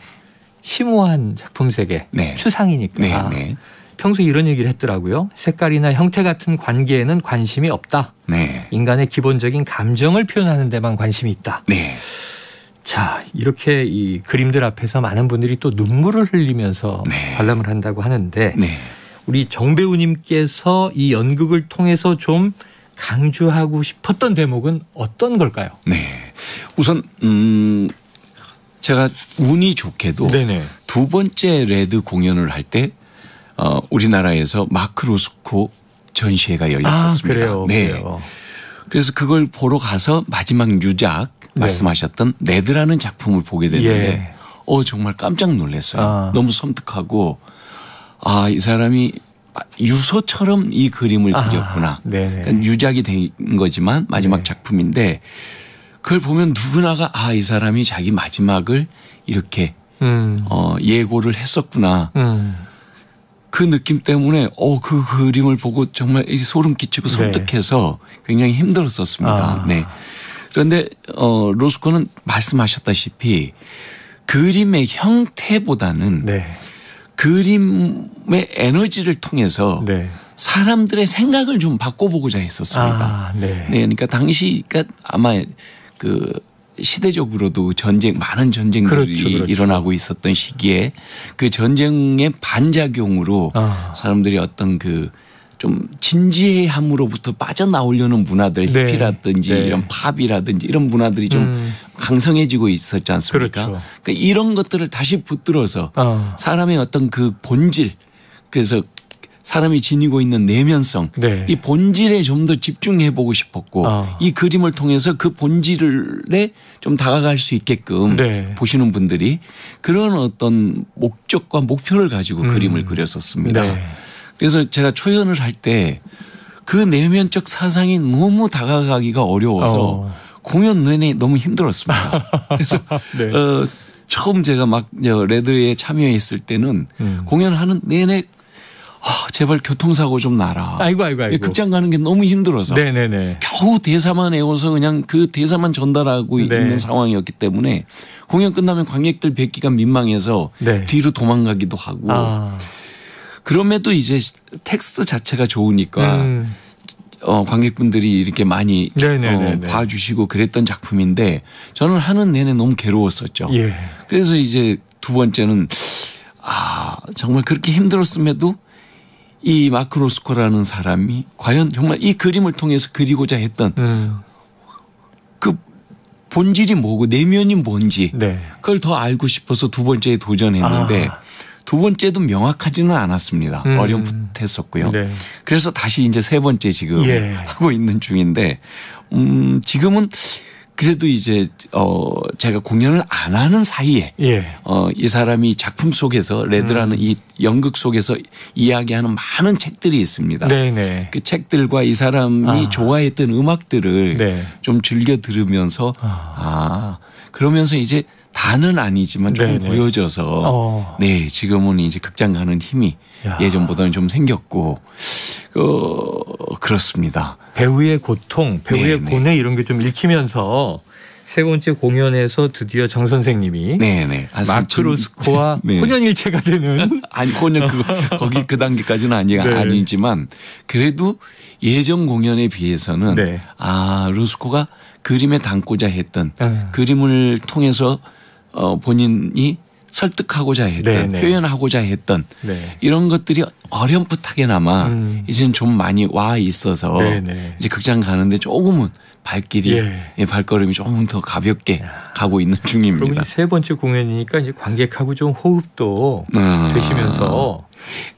심오한 작품 세계, 네. 추상이니까 네. 평소에 이런 얘기를 했더라고요. 색깔이나 형태 같은 관계에는 관심이 없다. 네. 인간의 기본적인 감정을 표현하는 데만 관심이 있다. 네. 자, 이렇게 이 그림들 앞에서 많은 분들이 또 눈물을 흘리면서 관람을 한다고 하는데 우리 정 배우님께서 이 연극을 통해서 좀 강조하고 싶었던 대목은 어떤 걸까요? 네. 우선 제가 운이 좋게도 두 번째 레드 공연을 할 때 우리나라에서 마크 로스코 전시회가 열렸었습니다. 그래요? 네. 그래요. 그래서 그걸 보러 가서 마지막 유작 말씀하셨던 레드라는 작품을 보게 됐는데 정말 깜짝 놀랐어요. 너무 섬뜩하고 이 사람이 유서처럼 이 그림을 그렸구나. 그러니까 유작이 된 거지만 마지막 작품인데 그걸 보면 누구나가 이 사람이 자기 마지막을 이렇게 예고를 했었구나. 그 느낌 때문에 그 그림을 보고 정말 소름 끼치고 섬뜩해서 굉장히 힘들었었습니다. 네. 그런데 로스코는 말씀하셨다시피 그림의 형태보다는 그림의 에너지를 통해서 사람들의 생각을 좀 바꿔보고자 했었습니다. 네, 그러니까 당시 그러니까 아마 그 시대적으로도 많은 전쟁들이 일어나고 있었던 시기에 그 전쟁의 반작용으로 사람들이 어떤 그 좀 진지함으로부터 빠져나오려는 문화들 히피라든지 이런 팝이라든지 이런 문화들이 좀 강성해지고 있었지 않습니까? 그렇죠. 그러니까 이런 것들을 다시 붙들어서 사람의 어떤 그 본질, 그래서 사람이 지니고 있는 내면성, 네. 이 본질에 좀 더 집중해 보고 싶었고 이 그림을 통해서 그 본질에 좀 다가갈 수 있게끔 네. 보시는 분들이 그런 어떤 목적과 목표를 가지고 그림을 그렸었습니다. 네. 그래서 제가 초연을 할 때 그 내면적 사상이 너무 다가가기가 어려워서 공연 내내 너무 힘들었습니다. 그래서 네. 처음 제가 막 레드에 참여했을 때는 공연하는 내내 제발 교통사고 좀 나라. 아이고. 극장 가는 게 너무 힘들어서. 네네네. 겨우 대사만 외워서 그냥 그 대사만 전달하고 네. 있는 상황이었기 때문에 공연 끝나면 관객들 뵙기가 민망해서 네. 뒤로 도망가기도 하고. 그럼에도 이제 텍스트 자체가 좋으니까 관객분들이 이렇게 많이 봐주시고 그랬던 작품인데 저는 하는 내내 너무 괴로웠었죠. 예. 그래서 이제 두 번째는 정말 그렇게 힘들었음에도 이 마크 로스코라는 사람이 과연 정말 이 그림을 통해서 그리고자 했던 그 본질이 뭐고 내면이 뭔지 네. 그걸 더 알고 싶어서 두 번째에 도전했는데 두 번째도 명확하지는 않았습니다. 어렴풋했었고요. 네. 그래서 다시 이제 세 번째 지금 하고 있는 중인데 지금은 그래도 이제 제가 공연을 안 하는 사이에 이 사람이 작품 속에서 레드라는 이 연극 속에서 이야기하는 많은 책들이 있습니다. 네네. 그 책들과 이 사람이 좋아했던 음악들을 네. 좀 즐겨 들으면서 그러면서 이제 다는 아니지만 조금 네네. 보여져서 네 지금은 이제 극장 가는 힘이 예전보다는 좀 생겼고 그렇습니다. 배우의 고통, 배우의 네네. 고뇌 이런 게 좀 읽히면서 세 번째 공연에서 드디어 정 선생님이 네네. 마크 로스코와 네. 혼연일체가 되는 아니 혼연 거기 그 단계까지는 아니지만 그래도 예전 공연에 비해서는 네. 로스코가 그림에 담고자 했던 그림을 통해서 본인이 설득하고자 했던 네네. 표현하고자 했던 네. 이런 것들이 어렴풋하게나마 이제는 좀 많이 와 있어서 네네. 이제 극장 가는데 조금은 발길이 발걸음이 조금 더 가볍게 가고 있는 중입니다. 그럼 세 번째 공연이니까 이제 관객하고 좀 호흡도 되시면서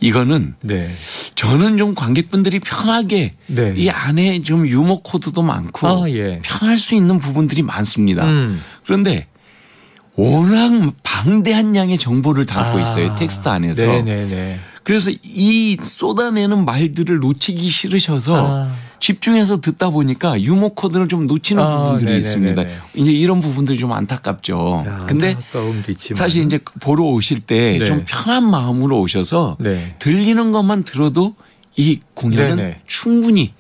이거는 네. 저는 좀 관객분들이 편하게 네. 이 안에 좀 유머 코드도 많고 편할 수 있는 부분들이 많습니다. 그런데 워낙 방대한 양의 정보를 담고 있어요. 텍스트 안에서. 네네네. 그래서 이 쏟아내는 말들을 놓치기 싫으셔서 집중해서 듣다 보니까 유머 코드를 좀 놓치는 부분들이 네네네네. 있습니다. 이제 이런 부분들이 좀 안타깝죠. 근데 사실 이제 보러 오실 때 좀 편한 마음으로 오셔서 들리는 것만 들어도 이 공연은 충분히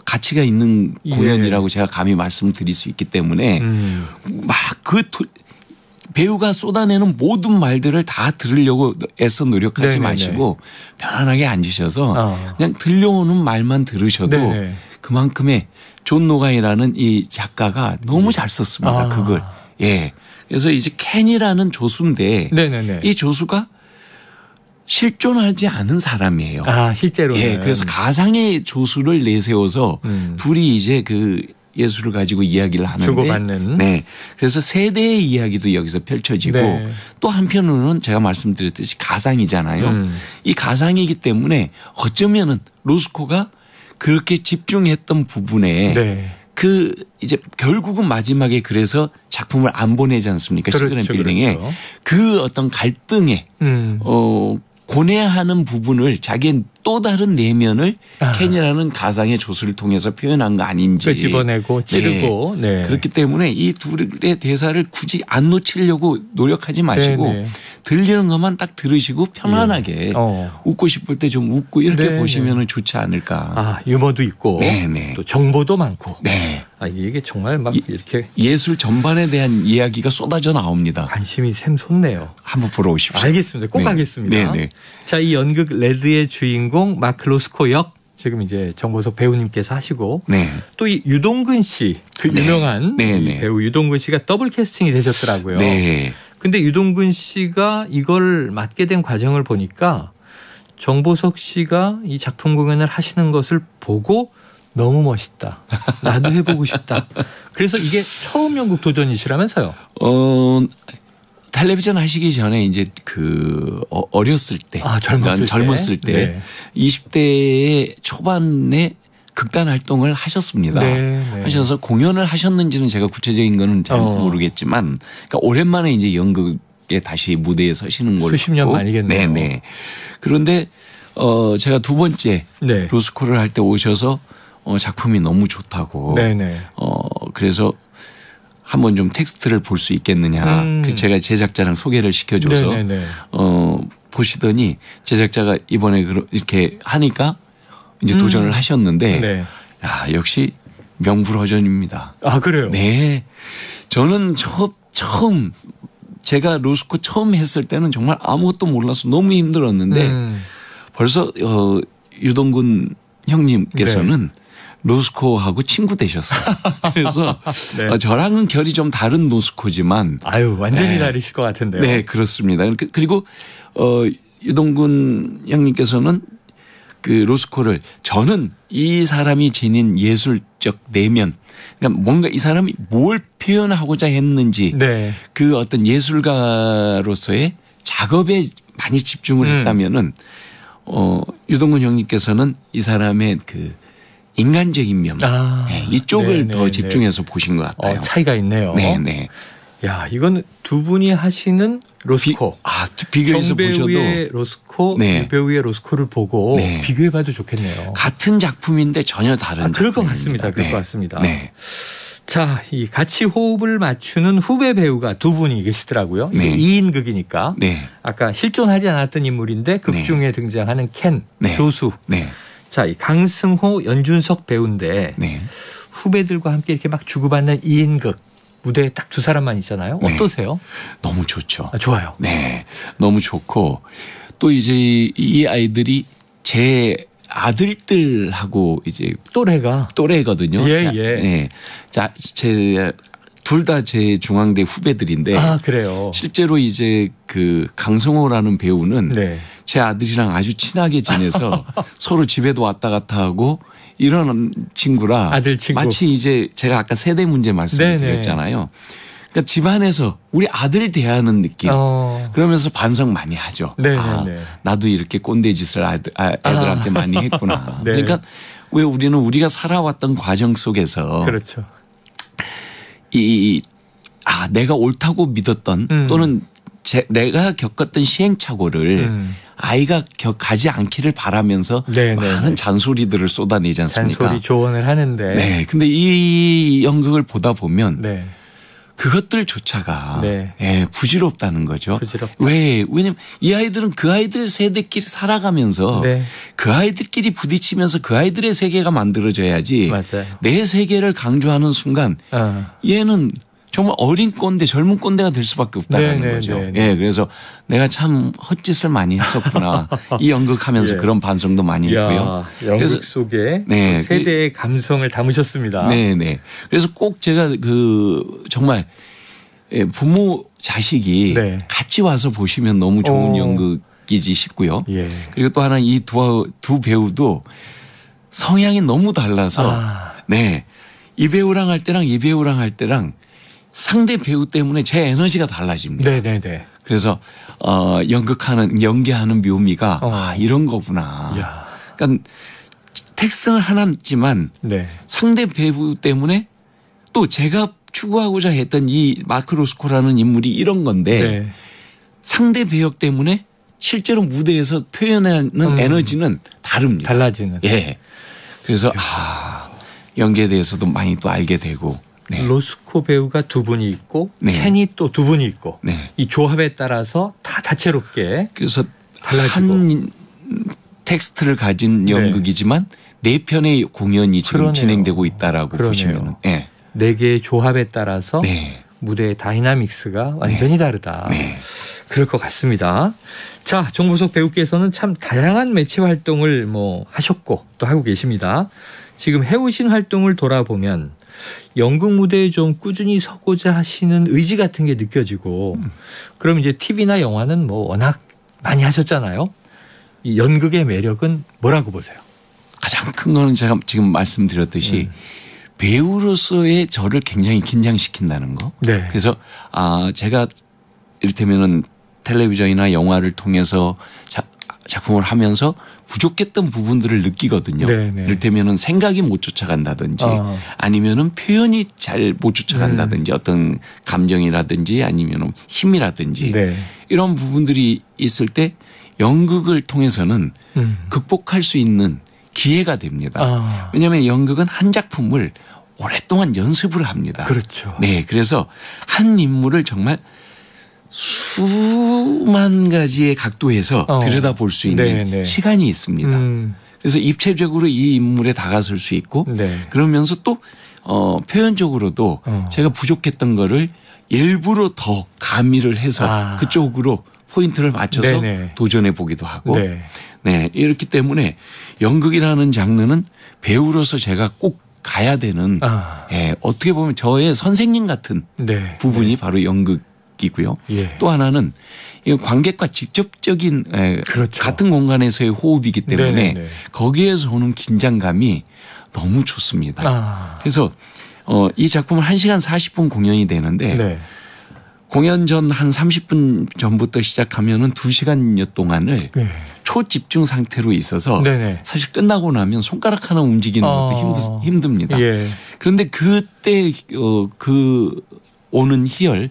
가치가 있는 공연이라고 제가 감히 말씀드릴 수 있기 때문에 막 그 배우가 쏟아내는 모든 말들을 다 들으려고 애써 노력하지 마시고 편안하게 앉으셔서 그냥 들려오는 말만 들으셔도 그만큼의 존 노가이라는 이 작가가 너무 잘 썼습니다. 그걸. 그래서 이제 켄이라는 조수인데 이 조수가 실존하지 않은 사람이에요. 실제로는. 그래서 가상의 조수를 내세워서 둘이 이제 그 예술을 가지고 이야기를 하는데. 주고받는. 네. 그래서 세대의 이야기도 여기서 펼쳐지고 또 한편으로는 제가 말씀드렸듯이 가상이잖아요. 이 가상이기 때문에 어쩌면은 로스코가 그렇게 집중했던 부분에 그 이제 결국은 마지막에 그래서 작품을 안 보내지 않습니까? 시그널 빌딩에 그 어떤 갈등에 고뇌하는 부분을 자기의 또 다른 내면을 켄이라는 가상의 조수를 통해서 표현한 거 아닌지. 집어내고 찌르고. 그렇기 때문에 이 둘의 대사를 굳이 안 놓치려고 노력하지 마시고 들리는 것만 딱 들으시고 편안하게 웃고 싶을 때 좀 웃고 이렇게 보시면 좋지 않을까. 유머도 있고 또 정보도 많고. 이게 정말 막 이렇게 예술 전반에 대한 이야기가 쏟아져 나옵니다. 관심이 샘솟네요. 한번 보러 오십시오. 알겠습니다. 꼭 가겠습니다. 자, 이 연극 레드의 주인공 마크 로스코 역 지금 이제 정보석 배우님께서 하시고 또 이 유동근 씨 그 유명한 이 배우 유동근 씨가 더블 캐스팅이 되셨더라고요. 근데 유동근 씨가 이걸 맡게 된 과정을 보니까 정보석 씨가 이 작품 공연을 하시는 것을 보고 너무 멋있다. 나도 해보고 싶다. 그래서 이게 처음 연극 도전이시라면서요? 텔레비전 하시기 전에 이제 어렸을 때, 젊었을 때, 네. 20대 초반에 극단 활동을 하셨습니다. 네, 네. 하셔서 공연을 하셨는지는 제가 구체적인 거는 잘 모르겠지만, 그러니까 오랜만에 이제 연극에 다시 무대에 서시는 걸로. 수십 년 만이겠네요. 네네. 그런데 제가 두 번째 네. 로스쿨을 할 때 오셔서 작품이 너무 좋다고. 네네. 그래서 한번 좀 텍스트를 볼 수 있겠느냐. 그래서 제가 제작자랑 소개를 시켜줘서 보시더니 제작자가 이번에 이렇게 하니까 이제 도전을 하셨는데 네. 야, 역시 명불허전입니다. 아 그래요? 네. 저는 처음 제가 로스쿨 처음 했을 때는 정말 아무것도 몰라서 너무 힘들었는데 벌써 유동근 형님께서는 네. 로스코하고 친구 되셨어요. 그래서 네. 저랑은 결이 좀 다른 로스코지만 완전히 네. 다르실 것 같은데요. 네, 그렇습니다. 그리고 유동근 형님께서는 그 로스코를 저는 이 사람이 지닌 예술적 내면, 그러니까 뭔가 이 사람이 뭘 표현하고자 했는지 네. 그 어떤 예술가로서의 작업에 많이 집중을 했다면은 유동근 형님께서는 이 사람의 그 인간적인 면 네, 이쪽을 더 집중해서 보신 것 같아요. 차이가 있네요. 네네. 야, 이건 두 분이 하시는 로스코. 비교해서 보셔도. 정배우의 로스코, 네. 유배우의 로스코를 보고 네. 비교해봐도 좋겠네요. 같은 작품인데 전혀 다른 그럴 것 같습니다. 그럴 것 같습니다. 네. 자, 이 같이 호흡을 맞추는 후배 배우가 두 분이 계시더라고요. 이게 네. 2인극이니까. 네. 아까 실존하지 않았던 인물인데 극 중에 등장하는 켄, 조수. 네. 자, 이 강승호, 연준석 배우인데 네. 후배들과 함께 이렇게 막 주고받는 2인극. 무대에 딱 두 사람만 있잖아요. 어떠세요? 네. 너무 좋죠. 좋아요. 네. 너무 좋고 또 이제 이 아이들이 제 아들들하고 이제 또래거든요. 예, 네. 자, 둘 다 제 중앙대 후배들인데. 그래요. 실제로 이제 그 강성호라는 배우는 네. 제 아들이랑 아주 친하게 지내서 서로 집에도 왔다 갔다 하고 이런 친구라 아들 친구. 마치 이제 제가 아까 세대 문제 말씀을 드렸잖아요. 그러니까 집안에서 우리 아들 대하는 느낌. 그러면서 반성 많이 하죠. 나도 이렇게 꼰대 짓을 애들한테 많이 했구나. 네. 그러니까 왜 우리는 우리가 살아왔던 과정 속에서 그렇죠. 내가 옳다고 믿었던 또는 내가 겪었던 시행착오를 아이가 가지 않기를 바라면서 많은 잔소리들을 쏟아내지 않습니까? 잔소리 조언을 하는데. 네. 근데 이 연극을 보다 보면 그것들조차가 부질없다는 거죠. 왜냐면 이 아이들은 그 아이들 세대끼리 살아가면서 그 아이들끼리 부딪히면서 그 아이들의 세계가 만들어져야지 맞아요. 내 세계를 강조하는 순간 얘는 정말 어린 꼰대, 젊은 꼰대가 될 수밖에 없다는 거죠. 예, 그래서 내가 참 헛짓을 많이 했었구나. 이 연극하면서 그런 반성도 많이 했고요. 연극 속에 세대의 감성을 담으셨습니다. 네네. 그래서 꼭 제가 정말 부모 자식이 같이 와서 보시면 너무 좋은 연극이지 싶고요. 그리고 또 하나 이 두 배우도 성향이 너무 달라서 이 배우랑 할 때랑 이 배우랑 할 때랑 상대 배우 때문에 제 에너지가 달라집니다. 네네네. 그래서 연기하는 묘미가 이런 거구나. 그러니까 텍스트는 하나지만 상대 배우 때문에 또 제가 추구하고자 했던 이 마크 로스코라는 인물이 이런 건데 상대 배역 때문에 실제로 무대에서 표현하는 에너지는 다릅니다. 달라지는. 예. 그래서 연기에 대해서도 많이 또 알게 되고. 로스코 배우가 두 분이 있고 켄이 또 두 분이 있고 이 조합에 따라서 다 다채롭게 그래서 달라지고. 한 텍스트를 가진 연극이지만 4편의 공연이 지금 진행되고 있다라고 보시면 4개의 조합에 따라서 무대의 다이나믹스가 완전히 다르다. 그럴 것 같습니다. 자, 정보석 배우께서는 참 다양한 매체 활동을 하셨고 또 하고 계십니다. 지금 해오신 활동을 돌아보면 연극 무대에 좀 꾸준히 서고자 하시는 의지 같은 게 느껴지고 그럼 이제 TV나 영화는 워낙 많이 하셨잖아요. 이 연극의 매력은 뭐라고 보세요? 가장 큰 거는 제가 지금 말씀드렸듯이 배우로서의 저를 굉장히 긴장시킨다는 거. 네. 그래서 제가 이를테면은 텔레비전이나 영화를 통해서 작품을 하면서 부족했던 부분들을 느끼거든요. 네네. 이를테면은 생각이 못 쫓아간다든지 아니면은 표현이 잘 못 쫓아간다든지 어떤 감정이라든지 아니면 힘이라든지 네. 이런 부분들이 있을 때 연극을 통해서는 극복할 수 있는 기회가 됩니다. 왜냐하면 연극은 한 작품을 오랫동안 연습을 합니다. 그렇죠. 네, 그래서 한 인물을 정말 수만 가지의 각도에서 들여다볼 수 있는 네네. 시간이 있습니다. 그래서 입체적으로 이 인물에 다가설 수 있고 네. 그러면서 또 표현적으로도 제가 부족했던 거를 일부러 더 가미를 해서 그쪽으로 포인트를 맞춰서 네네. 도전해 보기도 하고 네. 네, 이렇기 때문에 연극이라는 장르는 배우로서 제가 꼭 가야 되는 어떻게 보면 저의 선생님 같은 네. 부분이 바로 연극이고요. 예. 또 하나는 관객과 직접적인 그렇죠. 같은 공간에서의 호흡이기 때문에 네네네. 거기에서 오는 긴장감이 너무 좋습니다. 그래서 이 작품은 1시간 40분 공연이 되는데 네. 공연 전 한 30분 전부터 시작하면은 2시간여 동안을 네. 초집중 상태로 있어서 네네. 사실 끝나고 나면 손가락 하나 움직이는 것도 힘듭니다. 예. 그런데 그때 그 오는 희열,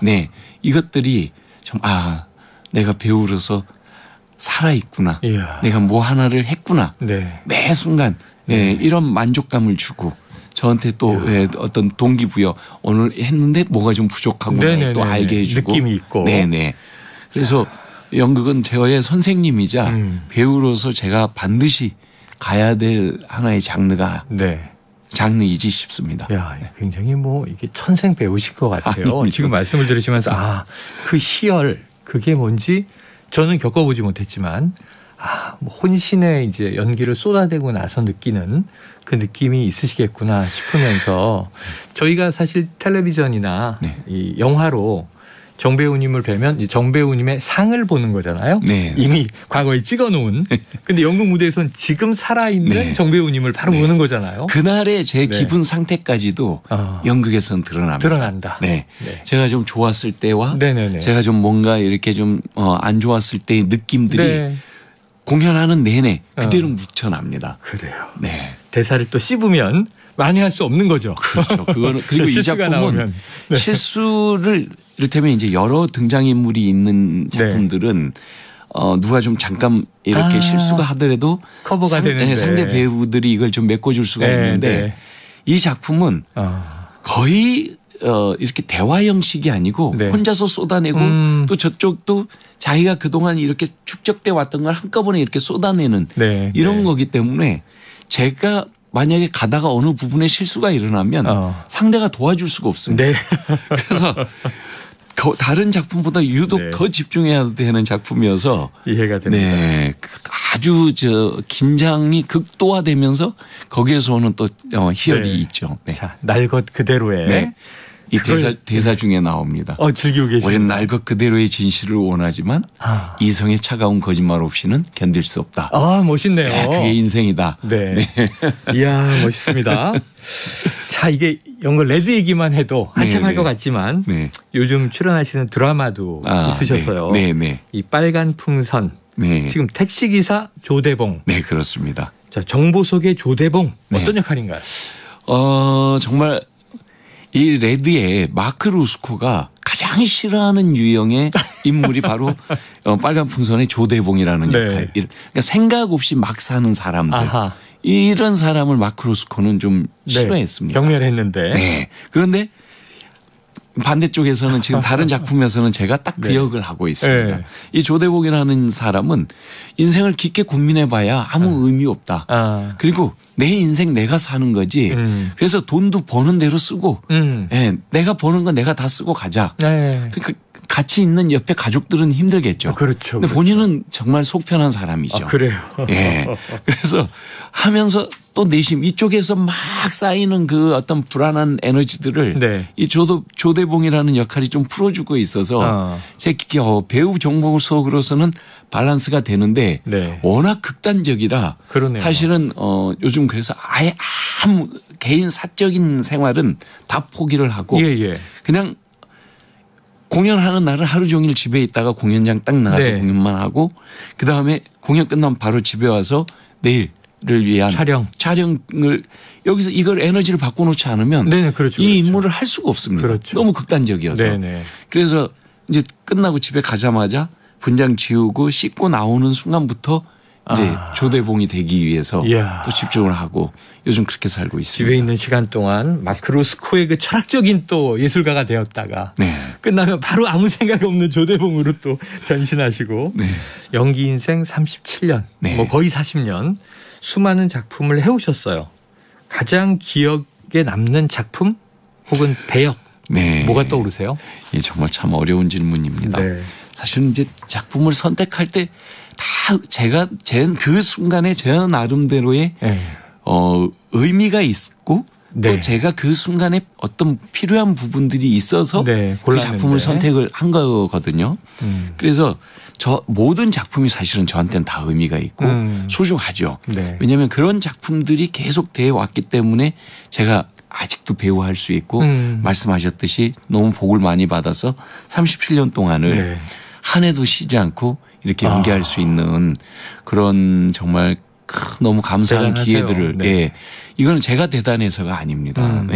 네, 이것들이 좀 내가 배우로서 살아 있구나, 내가 뭐 하나를 했구나, 네. 매 순간 이런 만족감을 주고. 저한테 또 어떤 동기부여 오늘 했는데 뭐가 좀 부족하구나 또 알게 해주고 느낌이 있고. 네네. 그래서 연극은 저의 선생님이자 배우로서 제가 반드시 가야 될 하나의 장르가 장르이지 싶습니다. 야, 굉장히 뭐 이게 천생 배우실 것 같아요. 지금 말씀을 들으시면서 그 희열 그게 뭔지 저는 겪어보지 못했지만 뭐 혼신의 이제 연기를 쏟아내고 나서 느끼는 그 느낌이 있으시겠구나 싶으면서 저희가 사실 텔레비전이나 이 영화로 정배우님을 뵈면 정배우님의 상을 보는 거잖아요. 네. 이미 과거에 찍어놓은. 근데 연극 무대에서는 지금 살아있는 정배우님을 바로 보는 거잖아요. 그날의 제 기분 상태까지도 연극에서는 드러납니다. 네. 제가 좀 좋았을 때와 제가 좀 뭔가 이렇게 좀 안 좋았을 때의 느낌들이 공연하는 내내 그대로 묻혀납니다. 그래요. 네. 대사를 또 씹으면 많이 할 수 없는 거죠. 그렇죠. 그거는 그리고 이 작품은 실수를 이를테면 이제 여러 등장인물이 있는 작품들은 누가 좀 잠깐 이렇게 실수가 하더라도 커버가 되는데 상대 배우들이 이걸 좀 메꿔줄 수가 있는데 이 작품은 거의 이렇게 대화 형식이 아니고 혼자서 쏟아내고 또 저쪽도 자기가 그동안 이렇게 축적돼 왔던 걸 한꺼번에 이렇게 쏟아내는 이런 거기 때문에 제가 만약에 가다가 어느 부분에 실수가 일어나면 상대가 도와줄 수가 없습니다. 그래서 다른 작품보다 유독 더 집중해야 되는 작품이어서 이해가 됩니다. 네, 아주 긴장이 극도화되면서 거기에서 오는 또 희열이 있죠. 네. 자, 날 것 그대로의 이 대사 중에 나옵니다. 즐기고 계십니다. 우리는 날 것 그대로의 진실을 원하지만 이성의 차가운 거짓말 없이는 견딜 수 없다. 멋있네요. 네, 그게 인생이다. 네. 이야, 멋있습니다. 자, 이게 연극 레드 얘기만 해도 한참 할 것 같지만 요즘 출연하시는 드라마도 있으셔서요. 이 빨간 풍선. 지금 택시기사 조대봉. 네, 그렇습니다. 자, 정보석의 조대봉. 어떤 역할인가요? 정말 이 레드의 마크 루스코가 가장 싫어하는 유형의 인물이 바로 빨간 풍선의 조대봉이라는 역할. 그러니까 생각 없이 막 사는 사람들. 이런 사람을 마크 루스코는 좀 싫어했습니다. 경멸했는데. 네. 그런데 반대쪽에서는 지금 다른 작품에서는 제가 딱 그 역을 하고 있습니다. 이 조대봉이라는 사람은 인생을 깊게 고민해봐야 아무 의미 없다. 그리고 내 인생 내가 사는 거지. 그래서 돈도 버는 대로 쓰고 내가 버는 건 내가 다 쓰고 가자. 그러니까 같이 있는 옆에 가족들은 힘들겠죠. 그렇죠. 근데 본인은 정말 속 편한 사람이죠. 그래요. 그래서 하면서 또 내심 이쪽에서 막 쌓이는 그 어떤 불안한 에너지들을 이 조대봉이라는 역할이 좀 풀어주고 있어서 제 배우 정보석으로서는 밸런스가 되는데 네. 워낙 극단적이라 그러네요. 사실은 요즘 그래서 아예 아무 개인 사적인 생활은 다 포기를 하고 그냥 공연하는 날은 하루 종일 집에 있다가 공연장 딱 나가서 네. 공연만 하고 그다음에 공연 끝나면 바로 집에 와서 내일을 위한 촬영을 여기서 이걸 에너지를 바꿔놓지 않으면 네네, 그렇죠, 이 임무를 할 수가 없습니다. 그렇죠. 너무 극단적이어서. 네네. 그래서 이제 끝나고 집에 가자마자 분장 지우고 씻고 나오는 순간부터 이제 조대봉이 되기 위해서 또 집중을 하고 요즘 그렇게 살고 있습니다. 집에 있는 시간 동안 마크 로스코의 그 철학적인 또 예술가가 되었다가 끝나면 바로 아무 생각 없는 조대봉으로 또 변신하시고 연기 인생 37년 뭐 거의 40년 수많은 작품을 해오셨어요. 가장 기억에 남는 작품 혹은 배역 뭐가 떠오르세요? 예, 정말 참 어려운 질문입니다. 사실은 이제 작품을 선택할 때 다 제가 그 순간에 제 나름대로의 의미가 있고 또 제가 그 순간에 어떤 필요한 부분들이 있어서 그 작품을 선택을 한 거거든요. 그래서 모든 작품이 사실은 저한테는 다 의미가 있고 소중하죠. 왜냐하면 그런 작품들이 계속 되어 왔기 때문에 제가 아직도 배우할 수 있고 말씀하셨듯이 너무 복을 많이 받아서 37년 동안을 한 해도 쉬지 않고 이렇게 연기할 수 있는 그런 정말 너무 감사한 대단하세요. 기회들을 이거는 제가 대단해서가 아닙니다.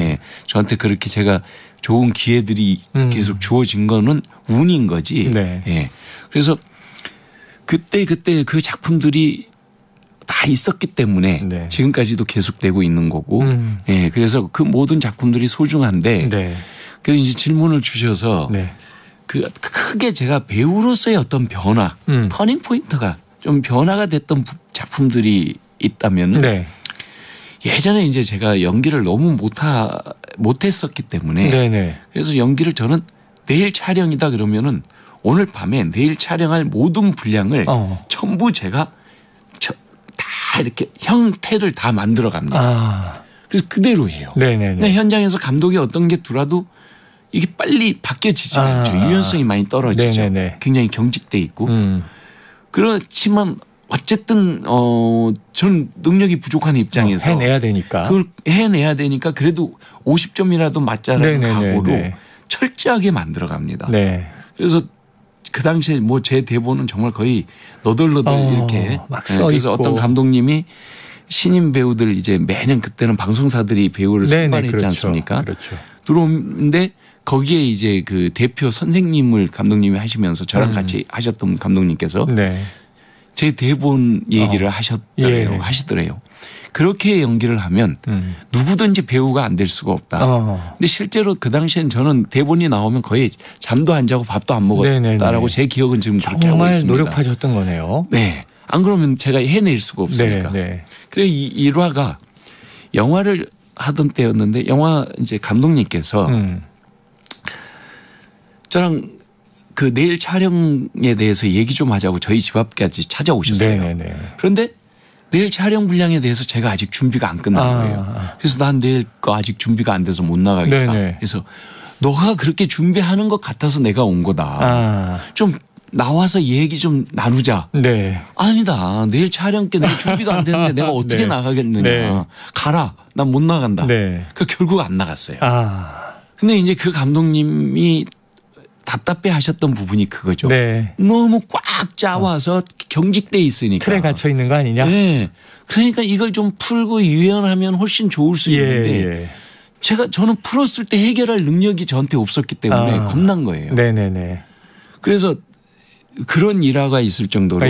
저한테 그렇게 제가 좋은 기회들이 계속 주어진 거는 운인 거지. 그래서 그때 그 작품들이 다 있었기 때문에 지금까지도 계속되고 있는 거고 그래서 그 모든 작품들이 소중한데 그 이제 질문을 주셔서 그 크게 제가 배우로서의 어떤 변화, 터닝 포인트가 좀 변화가 됐던 작품들이 있다면은 예전에 이제 제가 연기를 너무 못했었기 때문에 그래서 연기를 저는 내일 촬영이다 그러면은 오늘 밤에 내일 촬영할 모든 분량을 전부 제가 다 이렇게 형태를 다 만들어 갑니다. 그래서 그대로 해요. 근데 현장에서 감독이 어떤 게 들어와도 이게 빨리 바뀌어지지 않죠. 유연성이 많이 떨어지죠. 굉장히 경직돼 있고. 그렇지만 어쨌든 전 능력이 부족한 입장에서 해내야 되니까. 그걸 해내야 되니까 그래도 50점이라도 맞자라는 각오로 철저하게 만들어 갑니다. 그래서 그 당시에 뭐 제 대본은 정말 거의 너덜너덜 이렇게 막 써 그래서 있고. 어떤 감독님이 신인 배우들 이제 매년 그때는 방송사들이 배우를 선발했지 않습니까? 들어오는데 거기에 이제 그 대표 선생님을 감독님이 하시면서 저랑 같이 하셨던 감독님께서 제 대본 얘기를 하시더래요. 그렇게 연기를 하면 누구든지 배우가 안 될 수가 없다. 근데 실제로 그 당시엔 저는 대본이 나오면 거의 잠도 안 자고 밥도 안 먹었다라고 제 기억은 지금 그렇게 하고 있습니다. 정말 노력하셨던 거네요. 안 그러면 제가 해낼 수가 없으니까. 그래서 이 일화가 영화를 하던 때였는데 영화 이제 감독님께서 저랑 그 내일 촬영에 대해서 얘기 좀 하자고 저희 집 앞까지 찾아오셨어요. 그런데 내일 촬영 분량에 대해서 제가 아직 준비가 안 끝난 거예요. 그래서 난 내일 거 아직 준비가 안 돼서 못 나가겠다. 그래서 너가 그렇게 준비하는 것 같아서 내가 온 거다. 좀 나와서 얘기 좀 나누자. 아니다. 내일 촬영 때 내가 준비가 안 되는데 내가 어떻게 나가겠느냐. 가라. 난 못 나간다. 그 결국 안 나갔어요. 근데 이제 그 감독님이 답답해 하셨던 부분이 그거죠. 너무 꽉 짜와서 경직돼 있으니까. 틀에 갇혀 있는 거 아니냐? 그러니까 이걸 좀 풀고 유연하면 훨씬 좋을 수 있는데 저는 풀었을 때 해결할 능력이 저한테 없었기 때문에 겁난 거예요. 그래서 그런 일화가 있을 정도로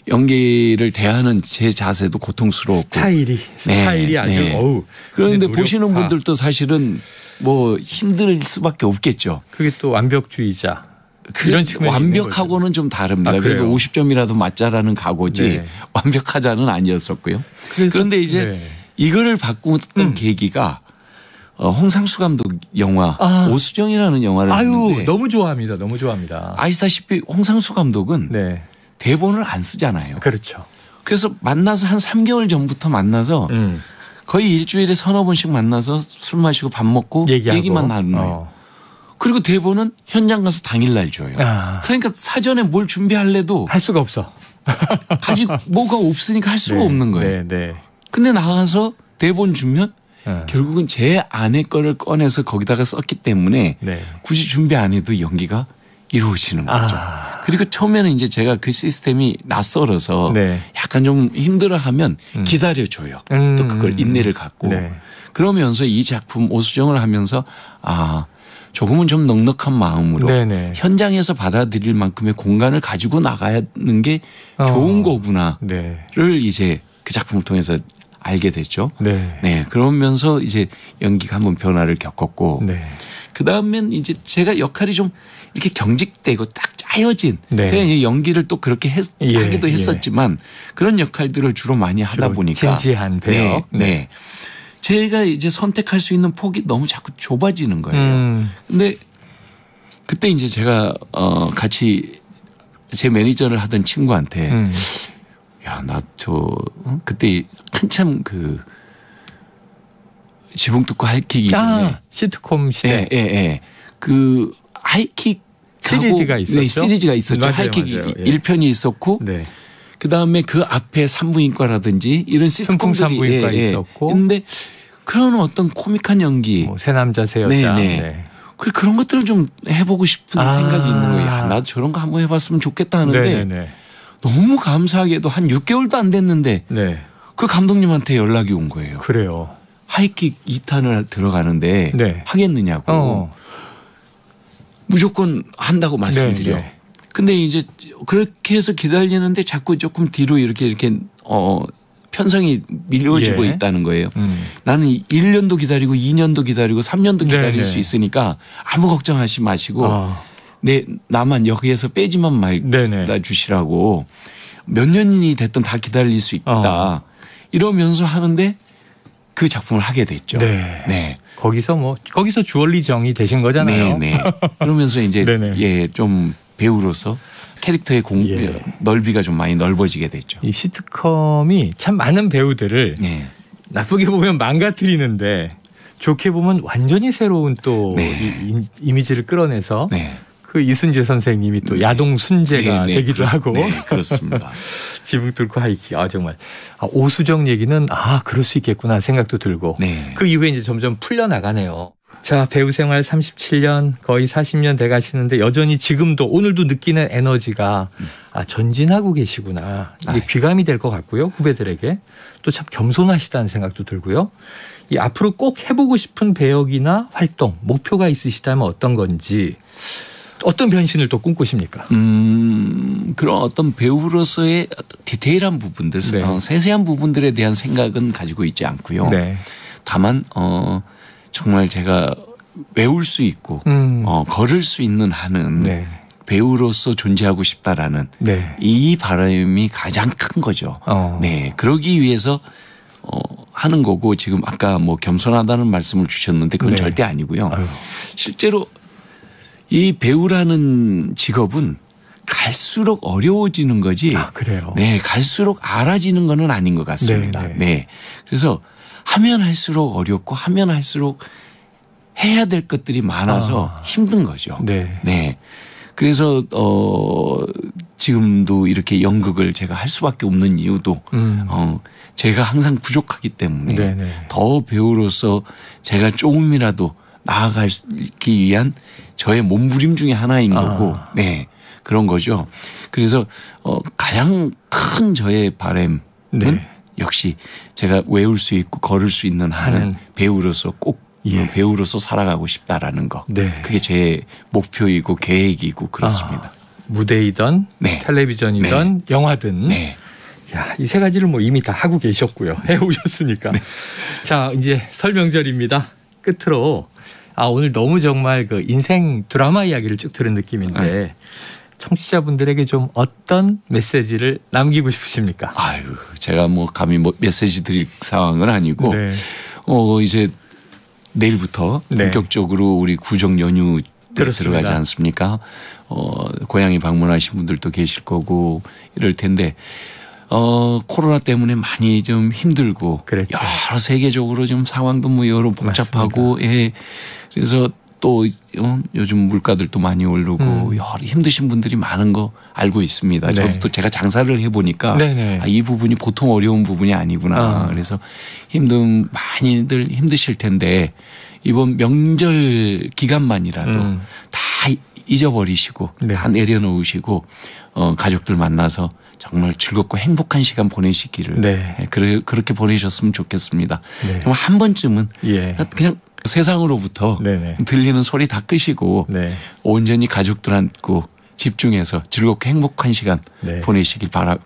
연기를 대하는 제 자세도 고통스러웠고 스타일이 아주 어우. 그런데 보시는 분들도 사실은 뭐 힘들 수밖에 없겠죠. 그게 또 완벽주의자. 이런 완벽하고는 좀 다릅니다. 그래서 50점이라도 맞자라는 각오지 완벽하자는 아니었었고요. 그런데 이제 이거를 바꾸었던 계기가 홍상수 감독 영화 오수정이라는 영화를 했는데 너무 좋아합니다. 너무 좋아합니다. 아시다시피 홍상수 감독은 대본을 안 쓰잖아요. 그래서 만나서 한 3개월 전부터 만나서 거의 일주일에 서너 번씩 만나서 술 마시고 밥 먹고 얘기만 나누는 거예요. 그리고 대본은 현장 가서 당일날 줘요. 그러니까 사전에 뭘 준비할래도 할 수가 없어. 가지고 뭐가 없으니까 할 수가 네, 없는 거예요. 네. 근데 나가서 대본 주면 결국은 제 아내 거를 꺼내서 거기다가 썼기 때문에 굳이 준비 안 해도 연기가 이루어지는 거죠. 그리고 처음에는 이제 제가 그 시스템이 낯설어서 약간 좀 힘들어하면 기다려줘요. 또 그걸 인내를 갖고. 그러면서 이 작품 오수정을 하면서 조금은 좀 넉넉한 마음으로 현장에서 받아들일 만큼의 공간을 가지고 나가는 게 좋은 거구나를 이제 그 작품을 통해서 알게 됐죠. 네. 그러면서 이제 연기가 한번 변화를 겪었고 그 다음엔 이제 제가 역할이 좀 이렇게 경직되고 딱 짜여진 제가 연기를 또 그렇게 하기도 했었지만 그런 역할들을 주로 많이 하다 보니까 진지한 배역. 네. 제가 이제 선택할 수 있는 폭이 너무 자꾸 좁아지는 거예요. 근데 그때 이제 제가 같이 제 매니저를 하던 친구한테 야, 나 그때 한참 그 지붕 뚫고 하이킥이 전에 시트콤 시대. 예. 그 하이킥 시리즈가 있었죠. 네, 시리즈가 있었죠. 맞아요, 하이킥이 맞아요. 1편이 있었고 그다음에 그 앞에 산부인과라든지 이런 시트콤들이 산부인과 있었고 근데 그런 어떤 코믹한 연기 새 남자 새 여자 그런 것들을 좀 해보고 싶은 생각이 있는 거예요. 야, 나도 저런 거 한번 해봤으면 좋겠다 하는데 너무 감사하게도 한 6개월도 안 됐는데 그 감독님한테 연락이 온 거예요. 그래요. 하이킥 2탄을 들어가는데 하겠느냐고. 무조건 한다고 말씀드려. 근데 이제 그렇게 해서 기다리는데 자꾸 조금 뒤로 이렇게 편성이 밀려지고 있다는 거예요. 나는 1년도 기다리고 2년도 기다리고 3년도 기다릴 수 있으니까 아무 걱정하지 마시고 나만 여기에서 빼지만 말아 주시라고 몇 년이 됐든 다 기다릴 수 있다. 이러면서 하는데 그 작품을 하게 됐죠. 거기서 주얼리 정이 되신 거잖아요. 그러면서 이제 좀 배우로서 캐릭터의 넓이가 좀 많이 넓어지게 됐죠. 이 시트콤이 참 많은 배우들을 나쁘게 보면 망가뜨리는데 좋게 보면 완전히 새로운 또 이미지를 끌어내서 그 이순재 선생님이 또 야동 순재가 되기도 하고. 그렇습니다. 지붕 뚫고 하이킥. 정말. 오수정 얘기는 그럴 수 있겠구나 생각도 들고. 그 이후에 이제 점점 풀려나가네요. 자, 배우 생활 37년 거의 40년 돼 가시는데 여전히 지금도 오늘도 느끼는 에너지가 전진하고 계시구나. 이게 귀감이 될 것 같고요. 후배들에게. 또 참 겸손하시다는 생각도 들고요. 이 앞으로 꼭 해보고 싶은 배역이나 활동, 목표가 있으시다면 어떤 건지 어떤 변신을 또 꿈꾸십니까? 그런 어떤 배우로서의 디테일한 부분들, 세세한 부분들에 대한 생각은 가지고 있지 않고요. 다만 정말 제가 외울 수 있고 걸을 수 있는 한은 배우로서 존재하고 싶다라는 이 바람이 가장 큰 거죠. 그러기 위해서 하는 거고 지금 아까 뭐 겸손하다는 말씀을 주셨는데 그건 절대 아니고요. 실제로 이 배우라는 직업은 갈수록 어려워지는 거지. 그래요? 갈수록 알아지는 건 아닌 것 같습니다. 그래서 하면 할수록 어렵고 하면 할수록 해야 될 것들이 많아서 힘든 거죠. 그래서 지금도 이렇게 연극을 제가 할 수밖에 없는 이유도 제가 항상 부족하기 때문에 더 배우로서 제가 조금이라도 나아가기 위한 저의 몸부림 중에 하나인 거고 그런 거죠. 그래서 가장 큰 저의 바람은 역시 제가 외울 수 있고 걸을 수 있는 한은 배우로서 꼭 배우로서 살아가고 싶다라는 거. 그게 제 목표이고 계획이고 그렇습니다. 무대이든 텔레비전이든 영화든 이 세 가지를 뭐 이미 다 하고 계셨고요. 해오셨으니까. 자, 이제 설 명절입니다. 끝으로 오늘 너무 정말 그 인생 드라마 이야기를 쭉 들은 느낌인데 청취자분들에게 좀 어떤 메시지를 남기고 싶으십니까? 제가 뭐 감히 메시지 드릴 상황은 아니고 이제 내일부터 본격적으로 우리 구정 연휴 들어가지 않습니까? 고향에 방문하신 분들도 계실 거고 이럴 텐데 코로나 때문에 많이 좀 힘들고 여러 세계적으로 좀 상황도 뭐 여러 복잡하고 그래서 또 요즘 물가들도 많이 오르고 여러 힘드신 분들이 많은 거 알고 있습니다. 네. 저도 또 제가 장사를 해보니까 이 부분이 보통 어려운 부분이 아니구나. 그래서 많이들 힘드실 텐데 이번 명절 기간만이라도 다 잊어버리시고 다 내려놓으시고 가족들 만나서 정말 즐겁고 행복한 시간 보내시기를 그렇게 보내셨으면 좋겠습니다. 정말 한 번쯤은 그냥 세상으로부터 들리는 소리 다 끄시고 온전히 가족들하고 집중해서 즐겁고 행복한 시간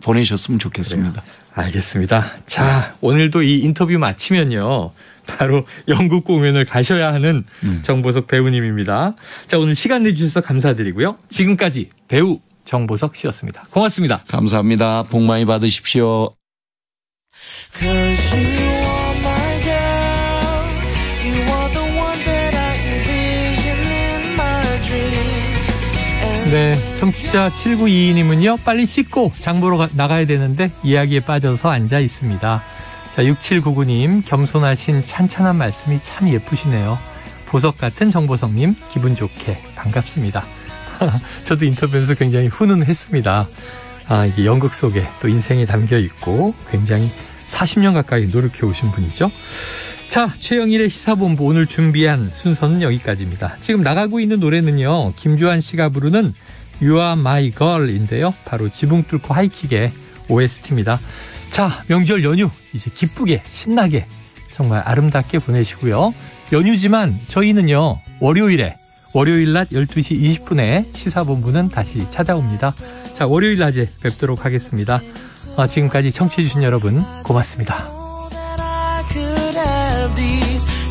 보내셨으면 좋겠습니다. 알겠습니다. 자, 오늘도 이 인터뷰 마치면요. 바로 영국 공연을 가셔야 하는 정보석 배우님입니다. 자, 오늘 시간 내주셔서 감사드리고요. 지금까지 배우 정보석 씨였습니다. 고맙습니다. 감사합니다. 복 많이 받으십시오. 네, 청취자 7922님은요. 빨리 씻고 장 보러 나가야 되는데 이야기에 빠져서 앉아 있습니다. 자, 6799님 겸손하신 찬찬한 말씀이 참 예쁘시네요. 보석 같은 정보석님 기분 좋게 반갑습니다. 저도 인터뷰에서 굉장히 훈훈했습니다. 이게 연극 속에 또 인생이 담겨 있고 굉장히 40년 가까이 노력해 오신 분이죠. 자, 최영일의 시사본부 오늘 준비한 순서는 여기까지입니다. 지금 나가고 있는 노래는요. 김주한 씨가 부르는 You Are My Girl인데요. 바로 지붕 뚫고 하이킥의 OST입니다. 자, 명절 연휴 이제 기쁘게 신나게 정말 아름답게 보내시고요. 연휴지만 저희는요. 월요일 낮 12시 20분에 시사본부는 다시 찾아옵니다. 자, 월요일 낮에 뵙도록 하겠습니다. 지금까지 청취해 주신 여러분 고맙습니다.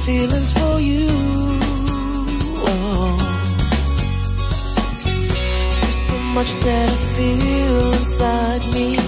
Feelings for you. There's so much that I feel inside me.